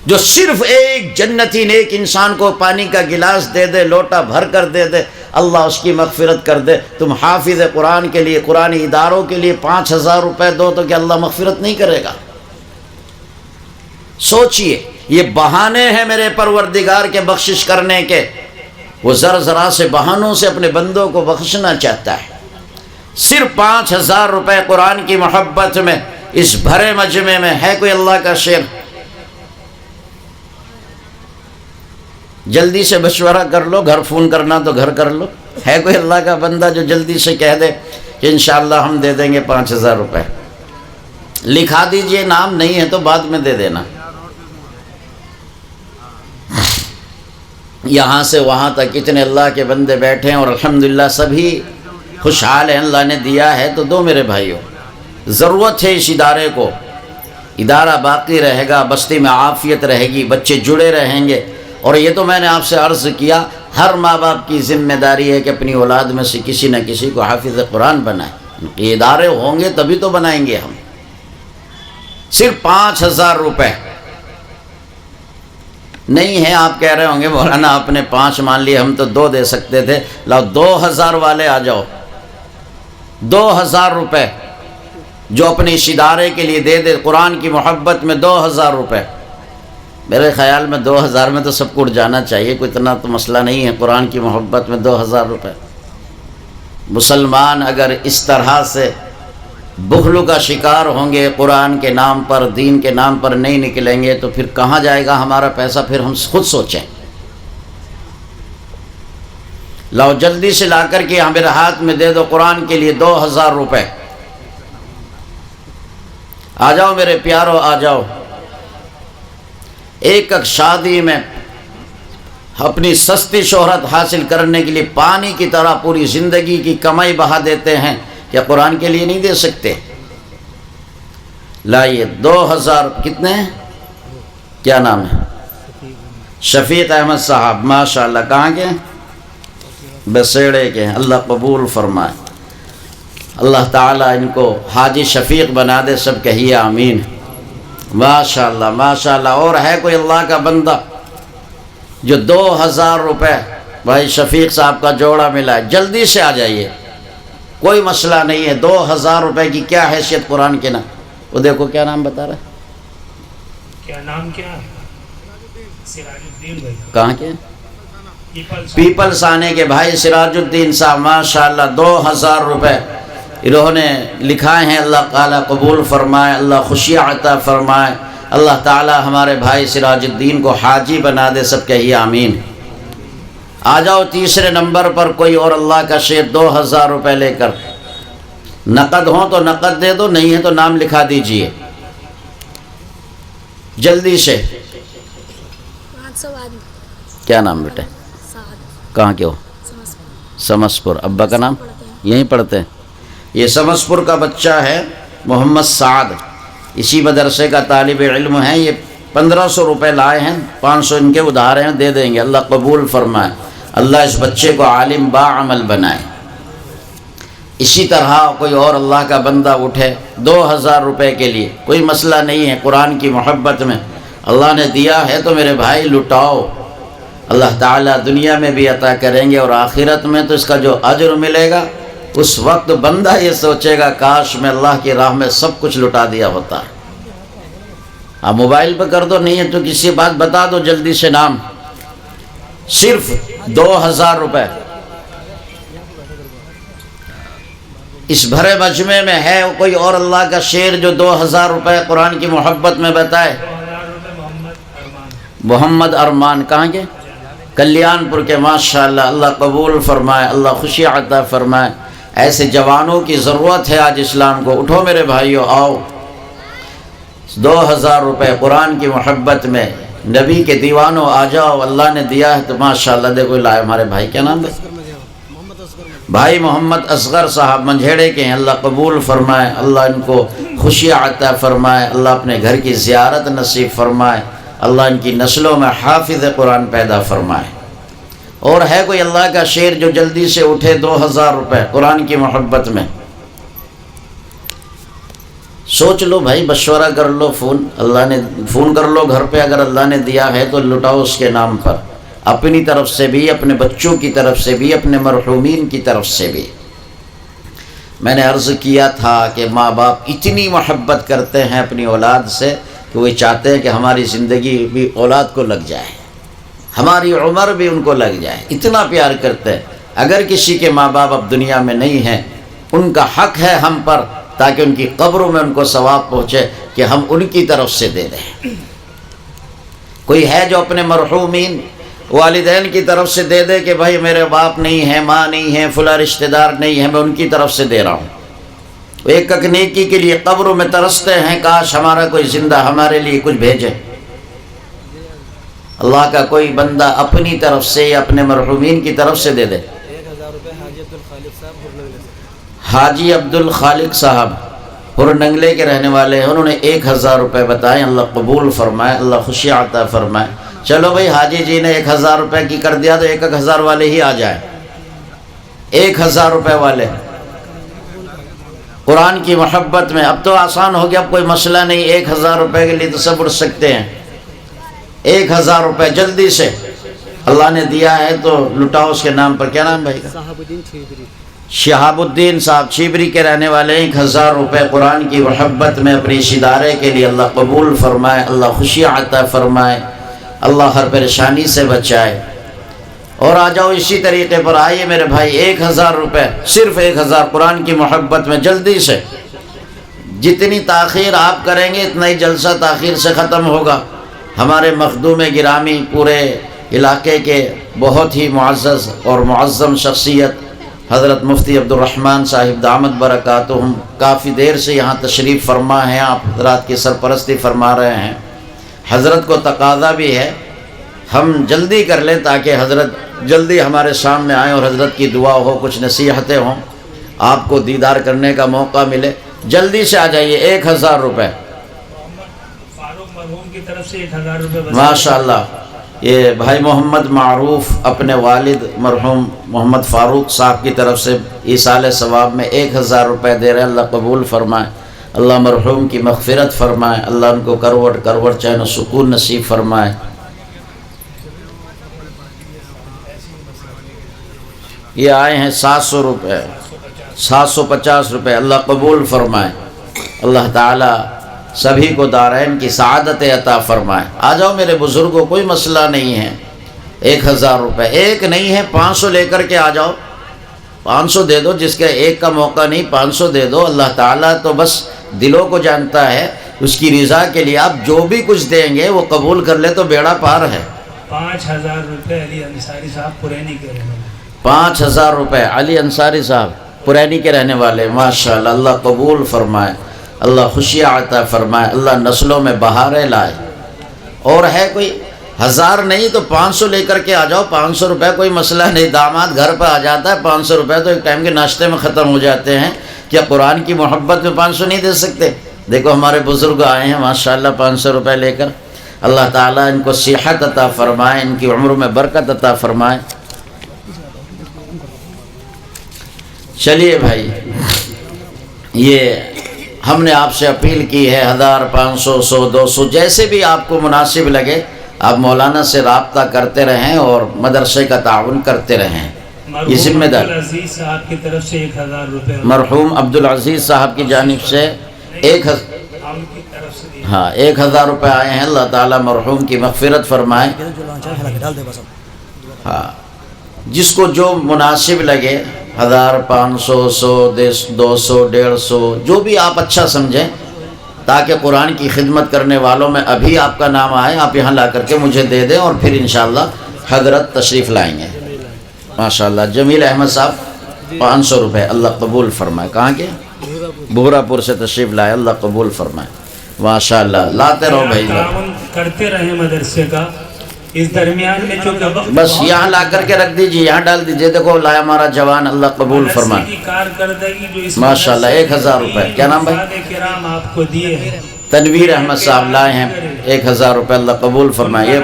جو صرف ایک جنتی نیک انسان کو پانی کا گلاس دے دے، لوٹا بھر کر دے دے، اللہ اس کی مغفرت کر دے۔ تم حافظ قرآن کے لیے، قرآنی اداروں کے لیے 5,000 روپے دو تو کیا اللہ مغفرت نہیں کرے گا؟ سوچئے، یہ بہانے ہیں میرے پروردگار کے بخشش کرنے کے۔ وہ ذرا سے بہانوں سے اپنے بندوں کو بخشنا چاہتا ہے۔ صرف 5,000 روپے قرآن کی محبت میں اس بھرے مجمع میں ہے کوئی اللہ کا شیر؟ جلدی سے مشورہ کر لو، گھر فون کرنا تو گھر کر لو۔ ہے کوئی اللہ کا بندہ جو جلدی سے کہہ دے کہ انشاءاللہ ہم دے دیں گے 5,000 روپے؟ لکھا دیجئے، نام نہیں ہے تو بعد میں دے دینا۔ یہاں سے وہاں تک اتنے اللہ کے بندے بیٹھے ہیں اور الحمدللہ سبھی خوشحال ہیں، اللہ نے دیا ہے تو دو میرے بھائیوں۔ ضرورت ہے اس ادارے کو، ادارہ باقی رہے گا، بستی میں عافیت رہے گی، بچے جڑے رہیں گے۔ اور یہ تو میں نے آپ سے عرض کیا، ہر ماں باپ کی ذمہ داری ہے کہ اپنی اولاد میں سے کسی نہ کسی کو حافظ قرآن بنائے۔ یہ ادارے ہوں گے تبھی تو بنائیں گے ہم۔ صرف 5,000 روپے نہیں ہے، آپ کہہ رہے ہوں گے مولانا آپ نے 5 مان لیے، ہم تو 2 دے سکتے تھے۔ لاؤ 2,000 والے آ جاؤ، 2,000 روپے جو اپنے اس ادارے کے لیے دے دے، قرآن کی محبت میں 2,000 روپے۔ میرے خیال میں 2,000 میں تو سب کو اٹھ جانا چاہیے، کوئی اتنا تو مسئلہ نہیں ہے، قرآن کی محبت میں 2,000 روپے۔ مسلمان اگر اس طرح سے بخل کا شکار ہوں گے، قرآن کے نام پر، دین کے نام پر نہیں نکلیں گے تو پھر کہاں جائے گا ہمارا پیسہ؟ پھر ہم خود سوچیں۔ لاؤ جلدی سے لا کر کے میرے ہاتھ میں دے دو قرآن کے لیے 2,000 روپے۔ آ جاؤ میرے پیارو، آ جاؤ۔ ایک شادی میں اپنی سستی شہرت حاصل کرنے کے لیے پانی کی طرح پوری زندگی کی کمائی بہا دیتے ہیں، کیا قرآن کے لیے نہیں دے سکتے؟ لائیے 2,000 کتنے ہیں؟ کیا نام ہے؟ شفیق احمد صاحب، ماشاءاللہ، کہاں کے؟ بسیڑے کے ہیں، اللہ قبول فرمائے، اللہ تعالیٰ ان کو حاجی شفیق بنا دے، سب کہیے آمین۔ ماشاءاللہ ماشاءاللہ۔ اور ہے کوئی اللہ کا بندہ جو 2,000 روپے بھائی شفیق صاحب کا جوڑا ملا ہے؟ جلدی سے آ جائیے، کوئی مسئلہ نہیں ہے۔ 2,000 روپے کی کیا حیثیت قرآن کے نام؟ وہ دیکھو کیا نام بتا رہا ہے، کیا نام کیا ہے؟ سراج الدین بھائی، کہاں کے؟ پیپلس آنے کے بھائی سراج الدین صاحب، ماشاءاللہ 2,000 روپے انہوں نے لکھائے ہیں۔ اللہ تعالیٰ قبول فرمائے، اللہ خوشیاں عطا فرمائے، اللہ تعالیٰ ہمارے بھائی سراج الدین کو حاجی بنا دے، سب کہیے آمین۔ آ جاؤ تیسرے نمبر پر کوئی اور اللہ کا شیر 2,000 روپے لے کر، نقد ہوں تو نقد دے دو، نہیں ہے تو نام لکھا دیجئے جلدی سے۔ کیا نام بیٹے؟ کہاں کے ہو؟ سمسپور۔ ابا کا نام؟ یہیں پڑھتے ہیں؟ یہ سمسپور کا بچہ ہے محمد سعد، اسی مدرسے کا طالب علم ہے۔ یہ 1,500 روپے لائے ہیں، 500 ان کے ادھار ہیں، دے دیں گے، اللہ قبول فرمائے، اللہ اس بچے کو عالم باعمل بنائے۔ اسی طرح کوئی اور اللہ کا بندہ اٹھے 2,000 روپے کے لیے، کوئی مسئلہ نہیں ہے، قرآن کی محبت میں اللہ نے دیا ہے تو میرے بھائی لٹاؤ، اللہ تعالیٰ دنیا میں بھی عطا کریں گے اور آخرت میں تو اس کا جو اجر ملے گا، اس وقت بندہ یہ سوچے گا کاش میں اللہ کی راہ میں سب کچھ لٹا دیا ہوتا۔ آپ موبائل پہ کر دو، نہیں ہے تو کسی بات بتا دو جلدی سے نام، صرف 2,000 روپے۔ اس بھرے مجمع میں ہے کوئی اور اللہ کا شیر جو 2,000 روپے قرآن کی محبت میں بتائے؟ محمد ارمان، کہاں کے؟ کلیان پور کے، ماشاءاللہ، اللہ قبول فرمائے، اللہ خوشی عطا فرمائے۔ ایسے جوانوں کی ضرورت ہے آج اسلام کو، اٹھو میرے بھائیو، آؤ 2,000 روپے قرآن کی محبت میں، نبی کے دیوانوں آ جاؤ، اللہ نے دیا ہے تو ماشاءاللہ۔ دیکھو لائے ہمارے بھائی، کیا نام ہے؟ بھائی محمد اصغر صاحب منجھیڑے کے ہیں، اللہ قبول فرمائے، اللہ ان کو خوشیاں عطا فرمائے، اللہ اپنے گھر کی زیارت نصیب فرمائے، اللہ ان کی نسلوں میں حافظ قرآن پیدا فرمائے۔ اور ہے کوئی اللہ کا شیر جو جلدی سے اٹھے 2,000 روپے قرآن کی محبت میں؟ سوچ لو بھائی، مشورہ کر لو، اللہ نے فون کر لو گھر پہ، اگر اللہ نے دیا ہے تو لٹاؤ اس کے نام پر، اپنی طرف سے بھی، اپنے بچوں کی طرف سے بھی، اپنے مرحومین کی طرف سے بھی۔ میں نے عرض کیا تھا کہ ماں باپ اتنی محبت کرتے ہیں اپنی اولاد سے کہ وہ چاہتے ہیں کہ ہماری زندگی بھی اولاد کو لگ جائے، ہماری عمر بھی ان کو لگ جائے، اتنا پیار کرتے ہیں۔ اگر کسی کے ماں باپ اب دنیا میں نہیں ہیں، ان کا حق ہے ہم پر، تاکہ ان کی قبروں میں ان کو ثواب پہنچے، کہ ہم ان کی طرف سے دے دیں۔ کوئی ہے جو اپنے مرحومین والدین کی طرف سے دے دے کہ بھائی میرے باپ نہیں ہیں، ماں نہیں ہیں، فلاں رشتہ دار نہیں ہیں، میں ان کی طرف سے دے رہا ہوں۔ وہ ایک ایک نیکی کے لیے قبروں میں ترستے ہیں، کاش ہمارا کوئی زندہ ہمارے لیے کچھ بھیجے۔ اللہ کا کوئی بندہ اپنی طرف سے یا اپنے مرحومین کی طرف سے دے دے. 1000 روپے حاجی عبد الخالق صاحب ہرنگلے سے. حاجی عبد الخالق صاحب ہرنگلے کے رہنے والے ہیں، انہوں نے 1000 روپے بتائے. اللہ قبول فرمائے، اللہ خوشی عطا فرمائے. چلو بھائی، حاجی جی نے 1000 روپے کی کر دیا تو 1000 والے ہی آ جائیں. 1000 روپے والے قرآن کی محبت میں. اب تو آسان ہو گیا، اب کوئی مسئلہ نہیں. 1000 روپے کے لیے تو سب اٹھ سکتے ہیں. 1000 روپے جلدی سے اللہ نے دیا ہے تو لٹاؤ اس کے نام پر. کیا نام بھائی کا؟ صاحب الدین چھیبری. شہاب الدین صاحب چھیبری کے رہنے والے ہیں. 1000 روپے قرآن کی محبت میں اپنے اس ادارے کے لیے. اللہ قبول فرمائے، اللہ خوشی عطا فرمائے، اللہ ہر پریشانی سے بچائے. اور آ جاؤ اسی طریقے پر. آئیے میرے بھائی، 1000 روپے، صرف 1000 قرآن کی محبت میں جلدی سے. جتنی تاخیر آپ کریں گے اتنا ہی جلسہ تاخیر سے ختم ہوگا. ہمارے مخدوم گرامی، پورے علاقے کے بہت ہی معزز اور معظم شخصیت حضرت مفتی عبد الرحمن صاحب دامت برکاتہم کافی دیر سے یہاں تشریف فرما ہیں. آپ حضرات کی سرپرستی فرما رہے ہیں. حضرت کو تقاضا بھی ہے ہم جلدی کر لیں تاکہ حضرت جلدی ہمارے سامنے آئیں اور حضرت کی دعا ہو، کچھ نصیحتیں ہوں، آپ کو دیدار کرنے کا موقع ملے. جلدی سے آ جائیے. 1000 روپے فاروق مرحوم کی طرف سے 1000 روپے. ماشاءاللہ. یہ بھائی محمد معروف اپنے والد مرحوم محمد فاروق صاحب کی طرف سے ایصال ثواب میں 1000 روپے دے رہے ہیں. اللہ قبول فرمائے، اللہ مرحوم کی مغفرت فرمائے، اللہ ان کو کروڑ چین و سکون نصیب فرمائے. یہ آئے ہیں 700 روپے، 750 روپے. اللہ قبول فرمائے، اللہ تعالی سبھی کو دارین کی سعادت عطا فرمائے. آ جاؤ میرے بزرگوں، کوئی مسئلہ نہیں ہے. 1000 روپے ایک نہیں ہے، 500 لے کر کے آ جاؤ. 500 دے دو، جس کے ایک کا موقع نہیں 500 دے دو. اللہ تعالیٰ تو بس دلوں کو جانتا ہے. اس کی رضا کے لیے آپ جو بھی کچھ دیں گے وہ قبول کر لے تو بیڑا پار ہے. 5000 روپے علی انصاری صاحب پرینی کے رہنے والے. 5000 روپے علی انصاری صاحب پرینی کے رہنے والے. ماشاءاللہ، اللہ قبول فرمائے، اللہ خوشی عطا فرمائے، اللہ نسلوں میں بہاریں لائے. اور ہے کوئی 1000 نہیں تو 500 لے کر کے آ جاؤ. 500 روپے کوئی مسئلہ نہیں. داماد گھر پہ آ جاتا ہے. 500 روپے تو ایک ٹائم کے ناشتے میں ختم ہو جاتے ہیں. کیا قرآن کی محبت میں 500 نہیں دے سکتے؟ دیکھو ہمارے بزرگ آئے ہیں ماشاءاللہ 500 روپے لے کر. اللہ تعالیٰ ان کو صحت عطا فرمائے، ان کی عمر میں برکت عطا فرمائے. چلیے بھائی، یہ ہم نے آپ سے اپیل کی ہے 1000 500 100 200 جیسے بھی آپ کو مناسب لگے آپ مولانا سے رابطہ کرتے رہیں اور مدرسے کا تعاون کرتے رہیں. یہ ذمہ دار عبدالعزیز صاحب کی طرف سے 1000 روپے مرحوم عبدالعزیز صاحب کی جانب سے 1000 روپے آئے ہیں. اللہ تعالیٰ مرحوم کی مغفرت فرمائے. ہاں، جس کو جو مناسب لگے 1000 500 100 200 150 جو بھی آپ اچھا سمجھیں، تاکہ قرآن کی خدمت کرنے والوں میں ابھی آپ کا نام آئے. آپ یہاں لا کر کے مجھے دے دیں اور پھر انشاءاللہ حضرت تشریف لائیں گے. ماشاءاللہ. جمیل احمد صاحب 500 روپے. اللہ قبول فرمائے. کہاں کے؟ بہرا پور سے تشریف لائے. اللہ قبول فرمائے. ماشاءاللہ. لاتے رہو بھائی، تعاون کرتے رہیں مدرسے کا. اس درمیان میں جو بس یہاں لا کر کے رکھ دیجیے، یہاں ڈال دیجیے. دیکھو لایا ہمارا جوان. اللہ قبول فرمائے. کی کارکردگی جو اس ماشاءاللہ. 1000 روپے. کیا نام بھائی؟ کرام آپ کو دیے ہیں. تنویر احمد صاحب لائے ہیں 1000 روپے. اللہ قبول فرمائے.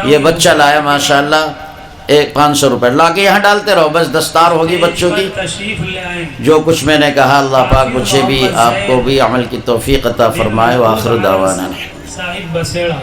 یہ بچہ لایا ماشاءاللہ 500 روپے. لا کے یہاں ڈالتے رہو. بس دستار ہوگی بچوں کی. تشریف لے آئیں. جو کچھ میں نے کہا اللہ پاک مجھے بھی آپ کو بھی عمل کی توفیق عطا فرمائے. وآخر دعوانا صاحب بسیڑا.